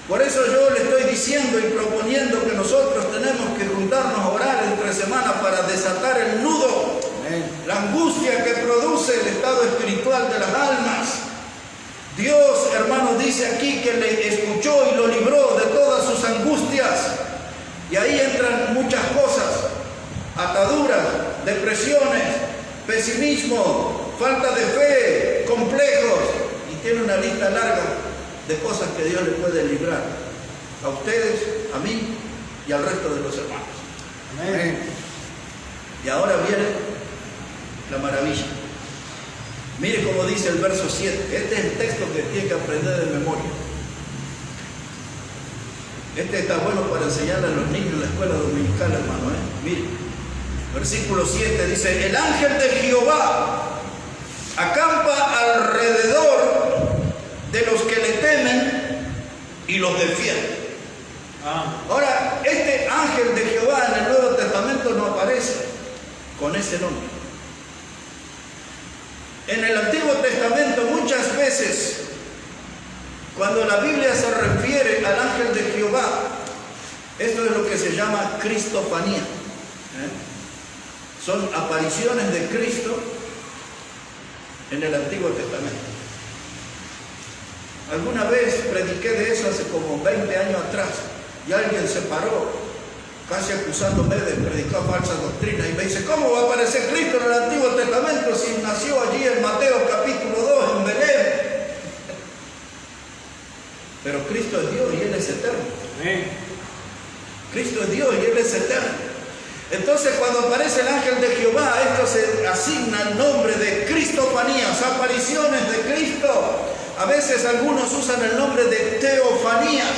Por eso yo le estoy diciendo y proponiendo que nosotros tenemos que juntarnos a orar entre semanas para desatar el nudo, la angustia que produce el estado espiritual de las almas. Dios, hermanos, dice aquí que le escuchó y lo libró de todas sus angustias. Y ahí entran muchas cosas: ataduras, depresiones, pesimismo, falta de fe, complejos. Y tiene una lista larga de cosas que Dios le puede librar a ustedes, a mí y al resto de los hermanos.
Amén.
Y ahora viene la maravilla. Mire cómo dice el verso 7. Este es el texto que tiene que aprender de memoria. Este está bueno para enseñarle a los niños en la escuela dominical, hermano. Mire, versículo 7 dice: el ángel de Jehová acampa alrededor de los que le temen y los defiende. Ahora, este ángel de Jehová en el Nuevo Testamento no aparece con ese nombre. En el Antiguo Testamento muchas veces, cuando la Biblia se refiere al ángel de Jehová, esto es lo que se llama cristofanía. Son apariciones de Cristo en el Antiguo Testamento. Alguna vez prediqué de eso hace como 20 años atrás, y alguien se paró casi acusándome de predicar falsas doctrinas y me dice: ¿cómo va a aparecer Cristo en el Antiguo Testamento si nació allí en Mateo capítulo 2 en Belén? Pero Cristo es Dios y Él es eterno. Cristo es Dios y Él es eterno. Entonces, cuando aparece el ángel de Jehová, esto se asigna el nombre de cristofanías, apariciones de Cristo. A veces algunos usan el nombre de teofanías,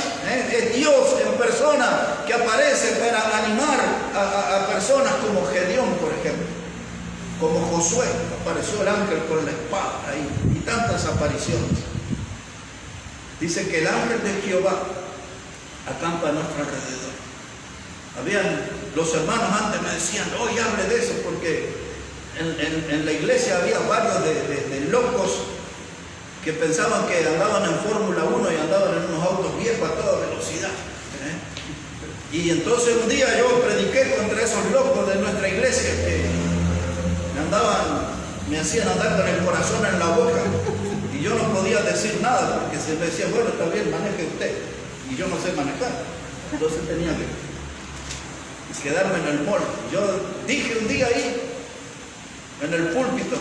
es Dios en persona que aparece para animar a personas como Gedeón, por ejemplo, como Josué, apareció el ángel con la espada ahí, y tantas apariciones. Dice que el ángel de Jehová acampa a nuestro alrededor. Los hermanos antes me decían: hoy hable de eso, porque en la iglesia había varios de locos que pensaban que andaban en Fórmula 1 y andaban en unos autos viejos a toda velocidad. Y entonces un día yo prediqué contra esos locos de nuestra iglesia que me hacían andar con el corazón en la boca, y yo no podía decir nada porque se me decía: bueno, está bien, maneje usted, y yo no sé manejar. Entonces tenía que... y quedarme en el mall. Yo dije un día ahí, en el púlpito,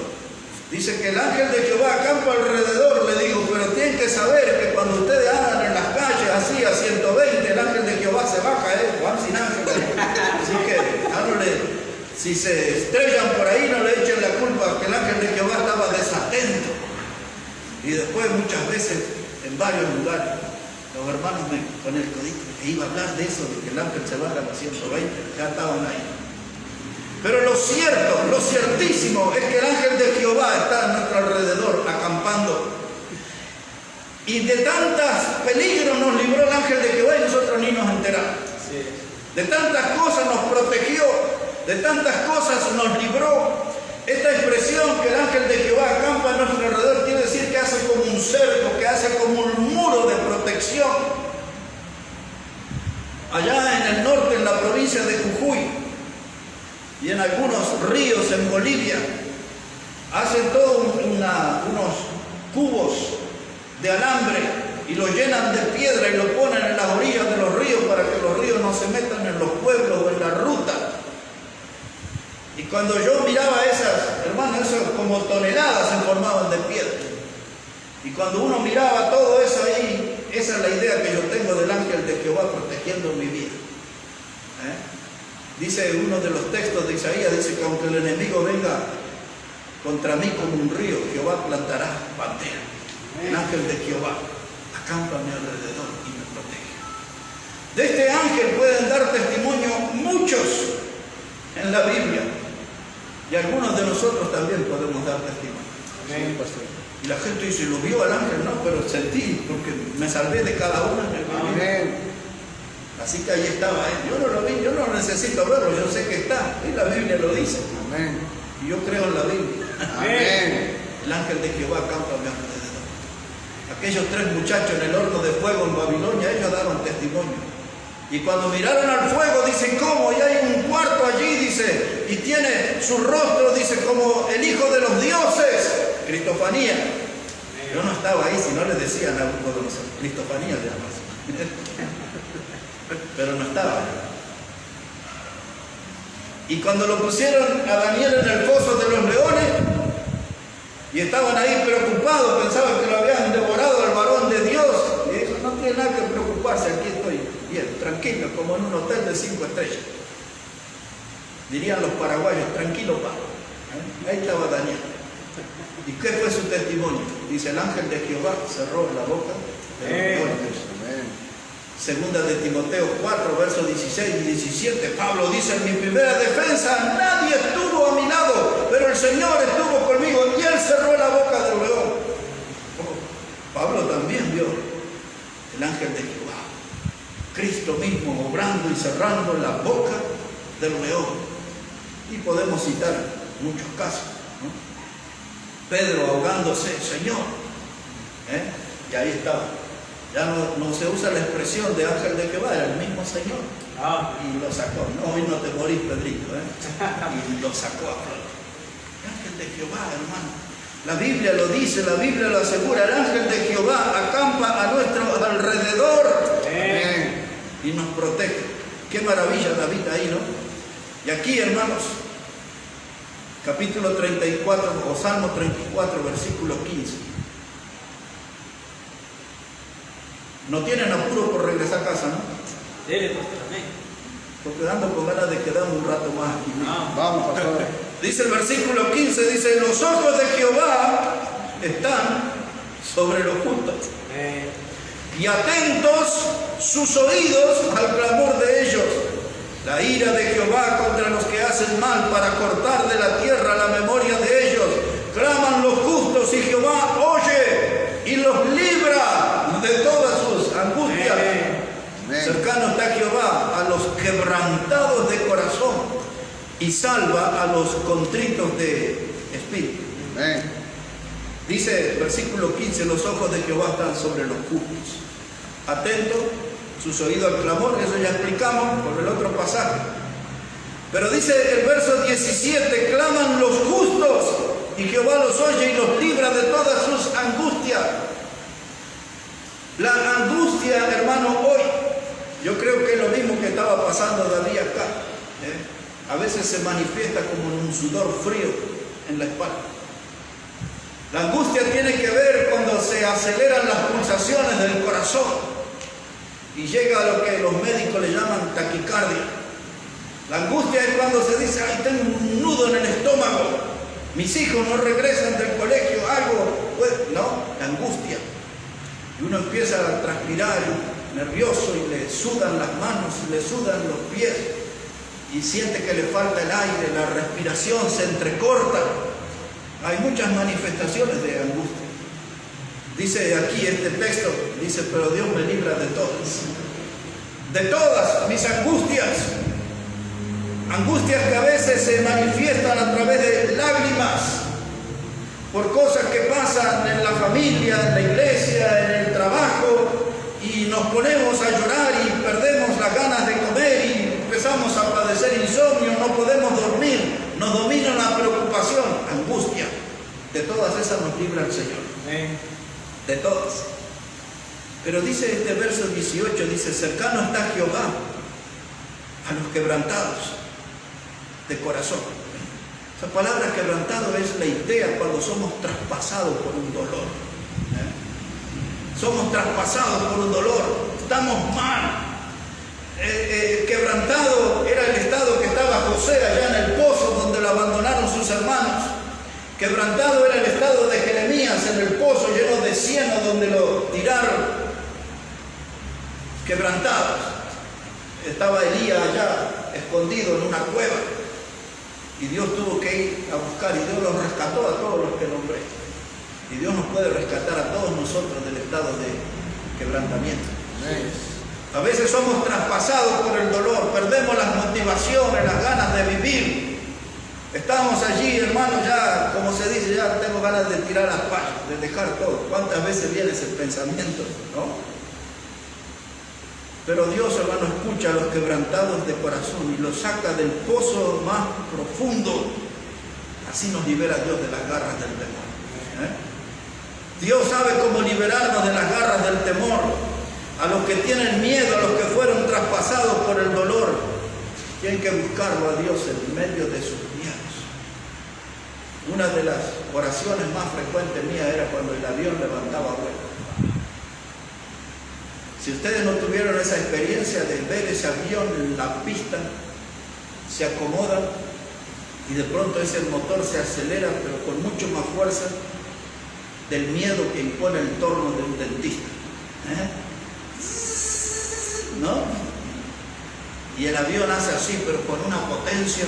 dice que el ángel de Jehová acampa alrededor, le digo, pero tienen que saber que cuando ustedes andan en las calles así a 120, el ángel de Jehová se baja, Juan sin ángel. Así que, si se estrellan por ahí, no le echen la culpa que el ángel de Jehová estaba desatento. Y después muchas veces, en varios lugares, los hermanos con el codito que iba a hablar de eso, de que el ángel se baja a las 120, ya estaban ahí. Pero lo cierto, lo ciertísimo es que el ángel de Jehová está a nuestro alrededor, acampando. Y de tantos peligros nos libró el ángel de Jehová y nosotros ni nos enteramos. De tantas cosas nos protegió, de tantas cosas nos libró. Esta expresión que el ángel de Jehová acampa a nuestro alrededor quiere decir que hace como un cerco, que hace como un muro de protección. Allá en el norte, en la provincia de Jujuy, y en algunos ríos en Bolivia, hacen todos unos cubos de alambre y lo llenan de piedra y lo ponen en las orillas de los ríos para que los ríos no se metan en los pueblos o en la ruta. Y cuando yo miraba esas, hermanos, eso como toneladas se formaban de piedra. Y cuando uno miraba todo eso ahí, esa es la idea que yo tengo del ángel de Jehová protegiendo mi vida. Dice uno de los textos de Isaías, dice que aunque el enemigo venga contra mí como un río, Jehová plantará bandera. El ángel de Jehová acampa a mi alrededor y me protege. De este ángel pueden dar testimonio muchos en la Biblia. Y algunos de nosotros también podemos dar testimonio.
Amén, pastor.
Y la gente dice, ¿lo vio al ángel? No, pero sentí, porque me salvé de cada uno en el camino.
Amén.
Así que ahí estaba él. Yo no lo vi, yo no necesito verlo, yo sé que está. Y la Biblia lo dice.
Amén.
Y yo creo en la Biblia.
Amén.
El ángel de Jehová acampa a mi alrededor. Aquellos 3 muchachos en el horno de fuego en Babilonia, ellos daban testimonio. Y cuando miraron al fuego, dicen, ¿cómo? Y hay un cuarto allí, dice, y tiene su rostro, dice, como el hijo de los dioses. Cristofanía. Yo no estaba ahí, si no le decían a Nabucodonosor. Cristofanía le llamas. Pero no estaba. Y cuando lo pusieron a Daniel en el foso de los leones, y estaban ahí preocupados, pensaban que lo habían devorado al varón de Dios, y dijo, no tiene nada que preocuparse, aquí estoy bien, tranquilo, como en un hotel de 5 estrellas. Dirían los paraguayos, tranquilo, papá. Ahí estaba Daniel. ¿Y qué fue su testimonio? Dice, el ángel de Jehová cerró la boca de los leones. Segunda de Timoteo 4, versos 16 y 17, Pablo dice, en mi primera defensa nadie estuvo a mi lado, pero el Señor estuvo conmigo y Él cerró la boca del león. Pablo también vio el ángel de Jehová, Cristo mismo obrando y cerrando la boca del león. Y podemos citar muchos casos, ¿no? Pedro ahogándose, Señor, y ahí estaba. Ya no se usa la expresión de ángel de Jehová, era el mismo Señor. Y lo sacó. No, hoy no te morís, Pedrito. Y lo sacó a flote. El ángel de Jehová, hermano. La Biblia lo dice, la Biblia lo asegura. El ángel de Jehová acampa a nuestro alrededor.
Amén.
Y nos protege. Qué maravilla David ahí, ¿no? Y aquí, hermanos, capítulo 34, o Salmo 34, versículo 15. No tienen apuro por regresar a casa, ¿no?
Debe, pastor, amén.
Porque ando con ganas de quedarme un rato más aquí.
Vamos, pastor.
Dice el versículo 15, dice, los ojos de Jehová están sobre los justos. Y atentos sus oídos al clamor de ellos. La ira de Jehová contra los que hacen mal, para cortar de la tierra la memoria de ellos. Claman los justos y Jehová oye y los libra de todas sus angustias.
Amén.
Cercano está Jehová a los quebrantados de corazón y salva a los contritos de espíritu.
Amén.
Dice versículo 15, los ojos de Jehová están sobre los justos. Atento sus oídos al clamor, eso ya explicamos por el otro pasaje. Pero dice el verso 17, claman los justos y Jehová los oye y los libra de todas sus angustias. La angustia, hermano, hoy, yo creo que es lo mismo que estaba pasando David acá. a veces se manifiesta como un sudor frío en la espalda. La angustia tiene que ver cuando se aceleran las pulsaciones del corazón y llega a lo que los médicos le llaman taquicardia. La angustia es cuando se dice, ay, tengo un nudo en el estómago, mis hijos no regresan del colegio, algo, pues, no, la angustia. Y uno empieza a transpirar nervioso y le sudan las manos, le sudan los pies y siente que le falta el aire, la respiración se entrecorta. Hay muchas manifestaciones de angustia. Dice aquí este texto, dice, pero Dios me libra de todas mis angustias. Angustias que a veces se manifiestan a través de lágrimas, por cosas que pasan en la familia, en la iglesia, en el trabajo, y nos ponemos a llorar y perdemos las ganas de comer y empezamos a padecer insomnio, no podemos dormir, nos domina la preocupación, angustia. De todas esas nos libra el Señor. De todas. Pero dice este verso 18, dice, cercano está Jehová a los quebrantados de corazón. Esa palabra quebrantado es la idea cuando somos traspasados por un dolor. Somos traspasados por un dolor, estamos mal. Quebrantado era el estado que estaba José allá en el pozo donde lo abandonaron sus hermanos. Quebrantado era el estado de Jeremías en el pozo lleno de cieno donde lo tiraron. Quebrantados. Estaba Elías allá escondido en una cueva y Dios tuvo que ir a buscar y Dios los rescató a todos los que nombré. Y Dios nos puede rescatar a todos nosotros del estado de quebrantamiento. A veces somos traspasados por el dolor, perdemos las motivaciones, las ganas de vivir. Estamos allí, hermanos, ya, como se dice, ya tengo ganas de tirar las payas, de dejar todo. ¿Cuántas veces viene ese pensamiento, no? Pero Dios, hermano, escucha a los quebrantados de corazón y los saca del pozo más profundo. Así nos libera Dios de las garras del temor. Dios sabe cómo liberarnos de las garras del temor. A los que tienen miedo, a los que fueron traspasados por el dolor, tienen que buscarlo a Dios en medio de sus miedos. Una de las oraciones más frecuentes mías era cuando el avión levantaba vuelo. Si ustedes no tuvieron esa experiencia de ver ese avión en la pista, se acomoda y de pronto ese motor se acelera, pero con mucho más fuerza del miedo que impone el torno de un dentista. ¿No? Y el avión hace así, pero con una potencia,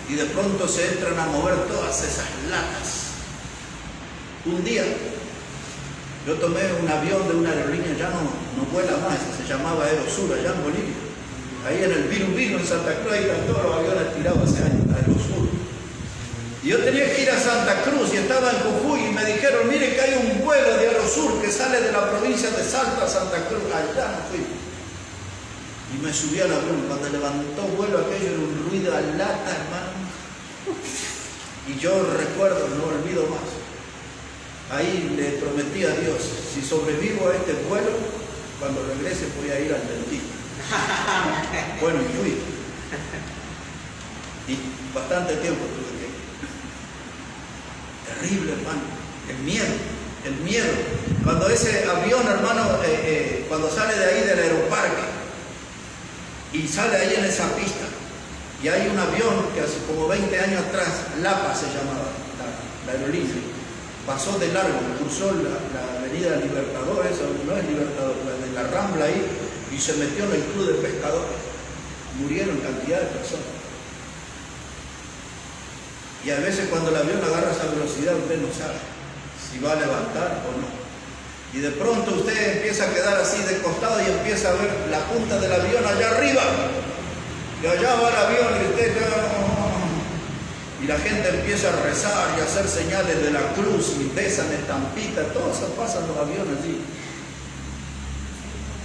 y de pronto se entran a mover todas esas latas. Un día yo tomé un avión de una aerolínea, ya no vuela más, se llamaba Aerosur, allá en Bolivia. Ahí en el Viru en Santa Cruz, ahí están todos los aviones tirados hace años, Aerosur. Y yo tenía que ir a Santa Cruz y estaba en Jujuy y me dijeron, mire que hay un vuelo de Aerosur que sale de la provincia de Salta a Santa Cruz. Allá no fui. Y me subí al avión. Cuando levantó vuelo aquello era un ruido a lata, hermano. Y yo recuerdo, no olvido más. Ahí le prometí a Dios, si sobrevivo a este vuelo, cuando regrese voy a ir al dentista. Bueno, y fui. Y bastante tiempo tuve que ir. Terrible, hermano. El miedo. Cuando ese avión, hermano, cuando sale de ahí del aeroparque y sale ahí en esa pista, y hay un avión que hace como 20 años atrás, Lapa se llamaba, la aerolínea, pasó de largo, cruzó la avenida Libertador, eso no es Libertador, de la Rambla ahí, y se metió en el club de pescadores. Murieron cantidad de personas. Y a veces cuando el avión agarra esa velocidad, usted no sabe si va a levantar o no. Y de pronto usted empieza a quedar así de costado y empieza a ver la punta del avión allá arriba. Y allá va el avión y usted... Y la gente empieza a rezar y a hacer señales de la cruz y besan estampitas. Todo eso pasa en los aviones allí.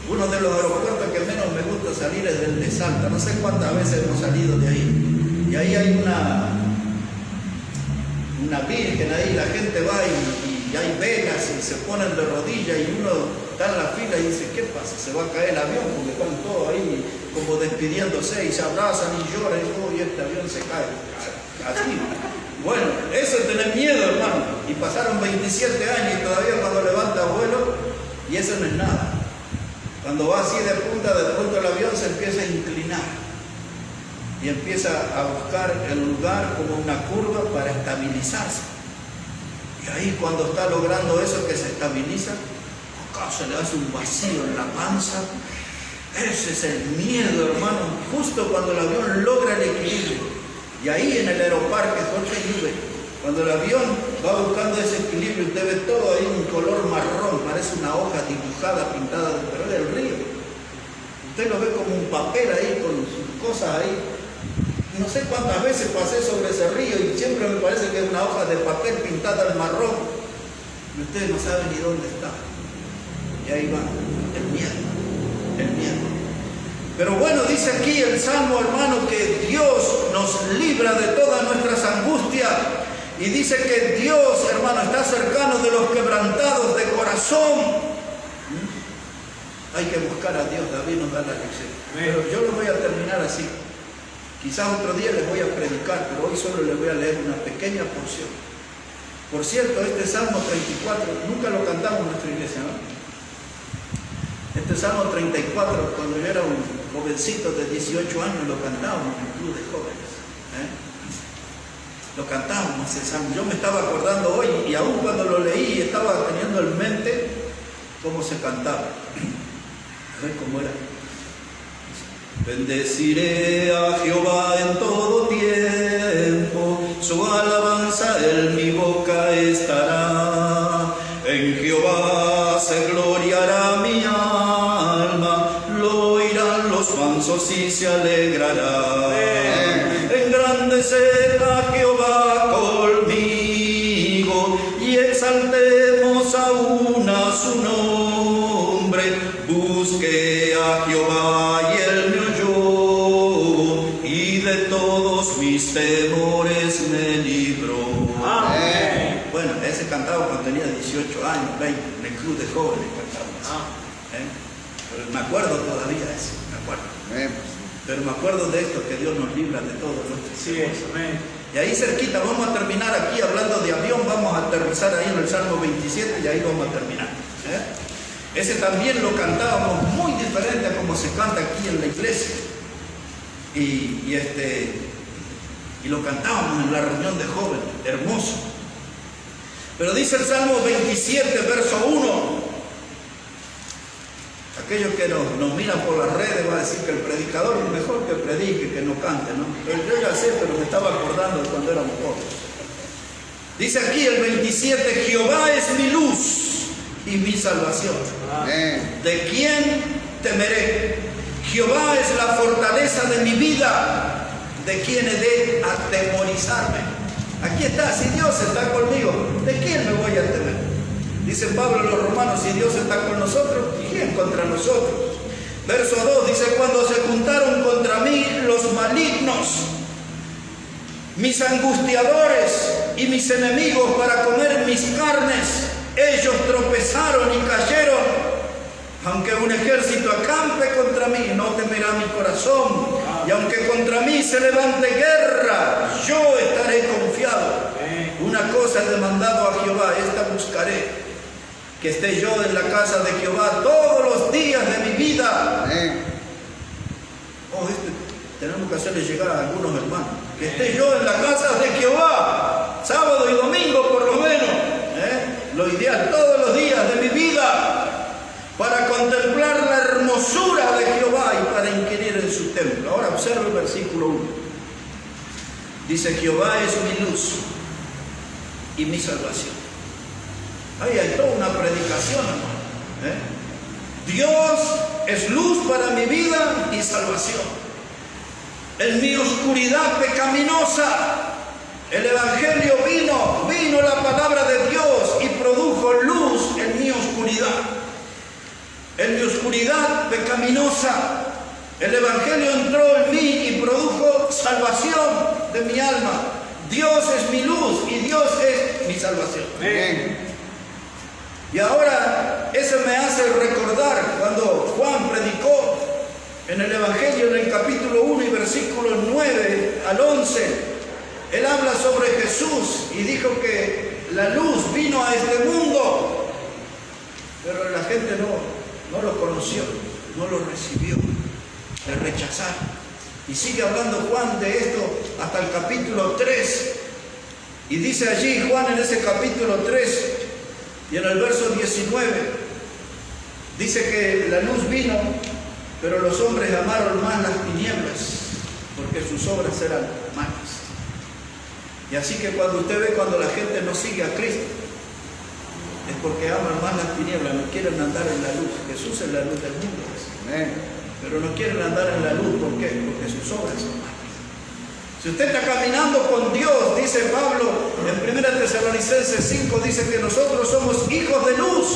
Uno de los aeropuertos que menos me gusta salir es el de Salta. No sé cuántas veces hemos salido de ahí. Y ahí hay una virgen ahí, la gente va y hay velas y se ponen de rodillas y uno está en la fila y dice, ¿qué pasa? Se va a caer el avión porque están todos ahí como despidiéndose y se abrazan y lloran y este avión se cae. Así. Bueno, eso es tener miedo, hermano. Y pasaron 27 años y todavía cuando levanta vuelo, y eso no es nada. Cuando va así de punta, de pronto el avión se empieza a inclinar y empieza a buscar el lugar como una curva para estabilizarse. Y ahí cuando está logrando eso que se estabiliza, acá se le hace un vacío en la panza. Ese es el miedo, hermano, justo cuando el avión logra el equilibrio. Y ahí en el aeroparque Jorge Nube, cuando el avión va buscando ese equilibrio, usted ve todo ahí un color marrón, parece una hoja dibujada, pintada, pero es el río. Usted lo ve como un papel ahí con sus cosas ahí. No sé cuántas veces pasé sobre ese río y siempre me parece que es una hoja de papel pintada al marrón. Y ustedes no saben ni dónde está. Y ahí va, el miedo, el miedo. Pero bueno, dice aquí el Salmo, hermano, que Dios nos libra de todas nuestras angustias. Y dice que Dios, hermano, está cercano de los quebrantados de corazón. Hay que buscar a Dios, David nos da la lección. Pero yo lo voy a terminar así. Quizás otro día les voy a predicar, pero hoy solo les voy a leer una pequeña porción. Por cierto, este Salmo 34, nunca lo cantamos en nuestra iglesia, ¿no? Este Salmo 34, cuando yo era un jovencito de 18 años, lo cantábamos en el club de jóvenes. Lo cantábamos ese Salmo. Yo me estaba acordando hoy, y aún cuando lo leí, estaba teniendo en mente cómo se cantaba. A ver cómo era. Bendeciré a Jehová en todo tiempo, su alabanza en mi boca estará. En Jehová se gloriará mi alma, lo oirán los mansos y se alegrarán. Engrandeced a Jehová conmigo y exaltemos aún a su nombre. Busqué a Jehová y él me oyó, y de todos mis temores me libró. Amén. Bueno, ese cantaba cuando tenía 18 años, 20, en el club de jóvenes cantábamos. Pero me acuerdo todavía eso, me acuerdo. Pero me acuerdo de esto, que Dios nos libra de todos nuestros temores. Y ahí cerquita, vamos a terminar aquí hablando de avión, vamos a aterrizar ahí en el Salmo 27 y ahí vamos a terminar. Ese también lo cantábamos muy diferente a como se canta aquí en la iglesia. Y lo cantábamos en la reunión de jóvenes, hermoso. Pero dice el Salmo 27, verso 1. Aquellos que nos miran por las redes van a decir que el predicador es mejor que predique, que no cante, ¿no? Pero yo ya sé, pero me estaba acordando de cuando éramos jóvenes. Dice aquí el 27, Jehová es mi luz y mi salvación. Amén. ¿De quién temeré? Jehová es la fortaleza de mi vida. ¿De quién he de atemorizarme? Aquí está, si Dios está conmigo, ¿de quién me voy a temer? Dice Pablo a los romanos, si Dios está con nosotros, ¿quién contra nosotros? Verso 2 dice, cuando se juntaron contra mí los malignos, mis angustiadores y mis enemigos para comer mis carnes, ellos tropezaron y cayeron. Aunque un ejército acampe contra mí, no temerá mi corazón. Y aunque contra mí se levante guerra, yo estaré confiado. Una cosa he demandado a Jehová, esta buscaré, que esté yo en la casa de Jehová todos los días de mi vida. Tenemos que hacerle llegar a algunos hermanos. Que esté yo en la casa de Jehová, sábado y domingo por lo menos. Lo ideal, todos los días de mi vida, para contemplar la hermosura de Jehová y para inquirir en su templo. Ahora observa el versículo 1. Dice, Jehová es mi luz y mi salvación. Ahí hay toda una predicación, hermano. Dios es luz para mi vida y salvación. En mi oscuridad pecaminosa, el Evangelio vino la palabra de Dios y produjo luz en mi oscuridad. En mi oscuridad pecaminosa, el Evangelio entró en mí y produjo salvación de mi alma. Dios es mi luz y Dios es mi salvación. Amén. Y ahora, ese me hace recordar cuando Juan predicó en el Evangelio, en el capítulo 1 y versículos 9 al 11. Él habla sobre Jesús y dijo que la luz vino a este mundo, pero la gente no lo conoció, no lo recibió, le rechazaron. Y sigue hablando Juan de esto hasta el capítulo 3. Y dice allí Juan en ese capítulo 3 y en el verso 19, dice que la luz vino, pero los hombres amaron más las tinieblas, porque sus obras eran malas. Y así que cuando usted ve cuando la gente no sigue a Cristo, es porque aman más las tinieblas, no quieren andar en la luz. Jesús es la luz del mundo.
Amén.
Pero no quieren andar en la luz, ¿por qué? Porque sus obras son malas. Si usted está caminando con Dios, dice Pablo en 1 Tesalonicenses 5, dice que nosotros somos hijos de luz.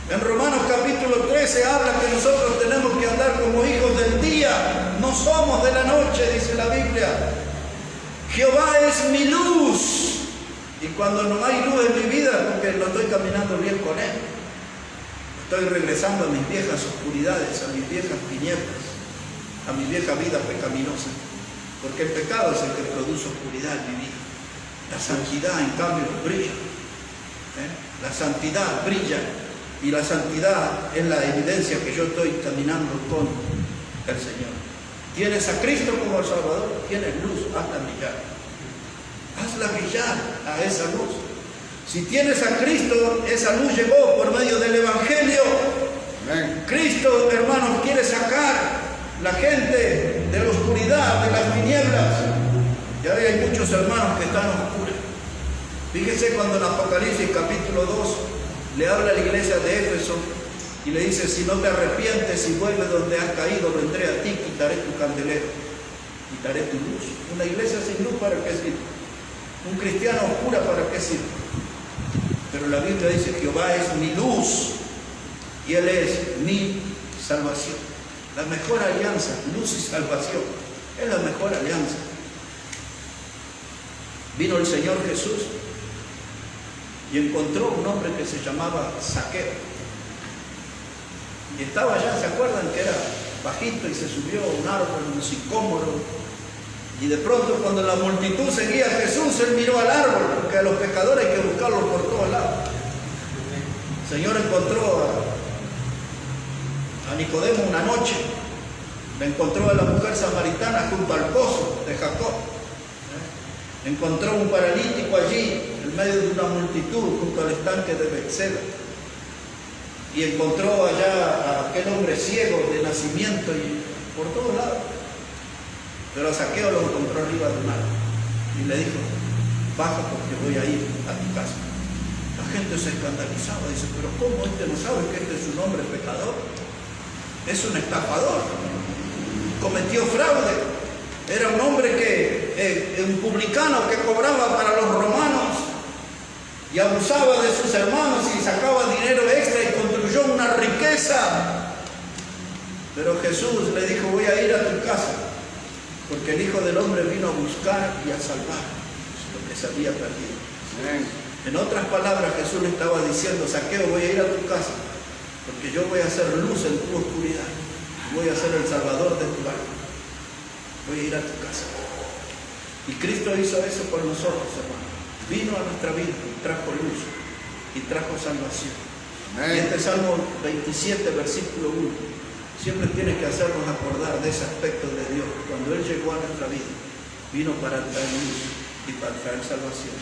En Romanos capítulo 13 habla que nosotros tenemos que andar como hijos del día, no somos de la noche, dice la Biblia. Jehová es mi luz. Y cuando no hay luz en mi vida, porque no estoy caminando bien con Él, estoy regresando a mis viejas oscuridades, a mis viejas tinieblas, a mi vieja vida pecaminosa. Porque el pecado es el que produce oscuridad en mi vida. La santidad, en cambio, brilla. La santidad brilla. Y la santidad es la evidencia que yo estoy caminando con el Señor. Tienes a Cristo como Salvador, tienes luz, hazla brillar. Hazla brillar a esa luz. Si tienes a Cristo, esa luz llegó por medio del Evangelio.
Amén.
Cristo, hermanos, quiere sacar la gente de la oscuridad, de las tinieblas. Ya ve, hay muchos hermanos que están oscuros. Fíjese cuando en Apocalipsis capítulo 2 le habla a la iglesia de Éfeso y le dice: si no te arrepientes y vuelves donde has caído, vendré a ti, quitaré tu candelero, quitaré tu luz. Una iglesia sin luz, ¿para qué sirve? Un cristiano oscura, ¿para qué sirve? Pero la Biblia dice: Jehová es mi luz y Él es mi salvación. La mejor alianza, luz y salvación, es la mejor alianza. Vino el Señor Jesús y encontró un hombre que se llamaba Zaqueo. Y estaba allá, ¿se acuerdan? Que era bajito y se subió a un árbol, un sicómoro. Y de pronto, cuando la multitud seguía a Jesús, él miró al árbol, porque a los pecadores hay que buscarlos por todos lados. El Señor encontró a Nicodemo una noche, le encontró a la mujer samaritana junto al pozo de Jacob. Encontró un paralítico allí, en medio de una multitud, junto al estanque de Betseba. Y encontró allá a aquel hombre ciego de nacimiento y por todos lados. Pero a Zaqueo lo encontró arriba de un árbol y le dijo: baja porque voy a ir a tu casa. La gente se escandalizaba, dice: pero ¿cómo este no sabe que este es un hombre pecador? Es un estafador, cometió fraude. Era un hombre un publicano que cobraba para los romanos y abusaba de sus hermanos y sacaba dinero extra y construyó una riqueza. Pero Jesús le dijo: voy a ir a tu casa, porque el Hijo del Hombre vino a buscar y a salvar lo que se había perdido.
Amén.
En otras palabras, Jesús le estaba diciendo: Zaqueo, voy a ir a tu casa, porque yo voy a hacer luz en tu oscuridad, voy a ser el salvador de tu alma. Voy a ir a tu casa. Y Cristo hizo eso por nosotros, hermanos. Vino a nuestra vida y trajo luz y trajo salvación.
Amén.
Y este Salmo 27, versículo 1, siempre tiene que hacernos acordar de ese aspecto de Dios. Cuando Él llegó a nuestra vida, vino para traer luz y para traer salvación.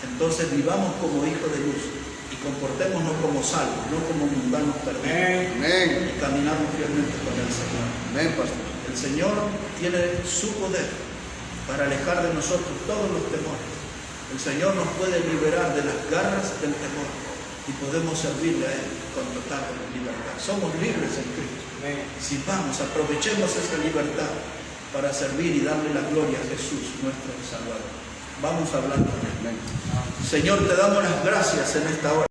Entonces vivamos como hijos de luz y comportémonos como salvos, no como mundanos perdidos.
Amén.
Y caminamos fielmente con el Señor.
Amén, pastor.
El Señor tiene su poder para alejar de nosotros todos los temores. El Señor nos puede liberar de las garras del temor y podemos servirle a Él con total libertad. Somos libres en Cristo. Si vamos, aprovechemos esa libertad para servir y darle la gloria a Jesús, nuestro Salvador. Vamos a hablar con Él.
Amén.
Señor, te damos las gracias en esta hora.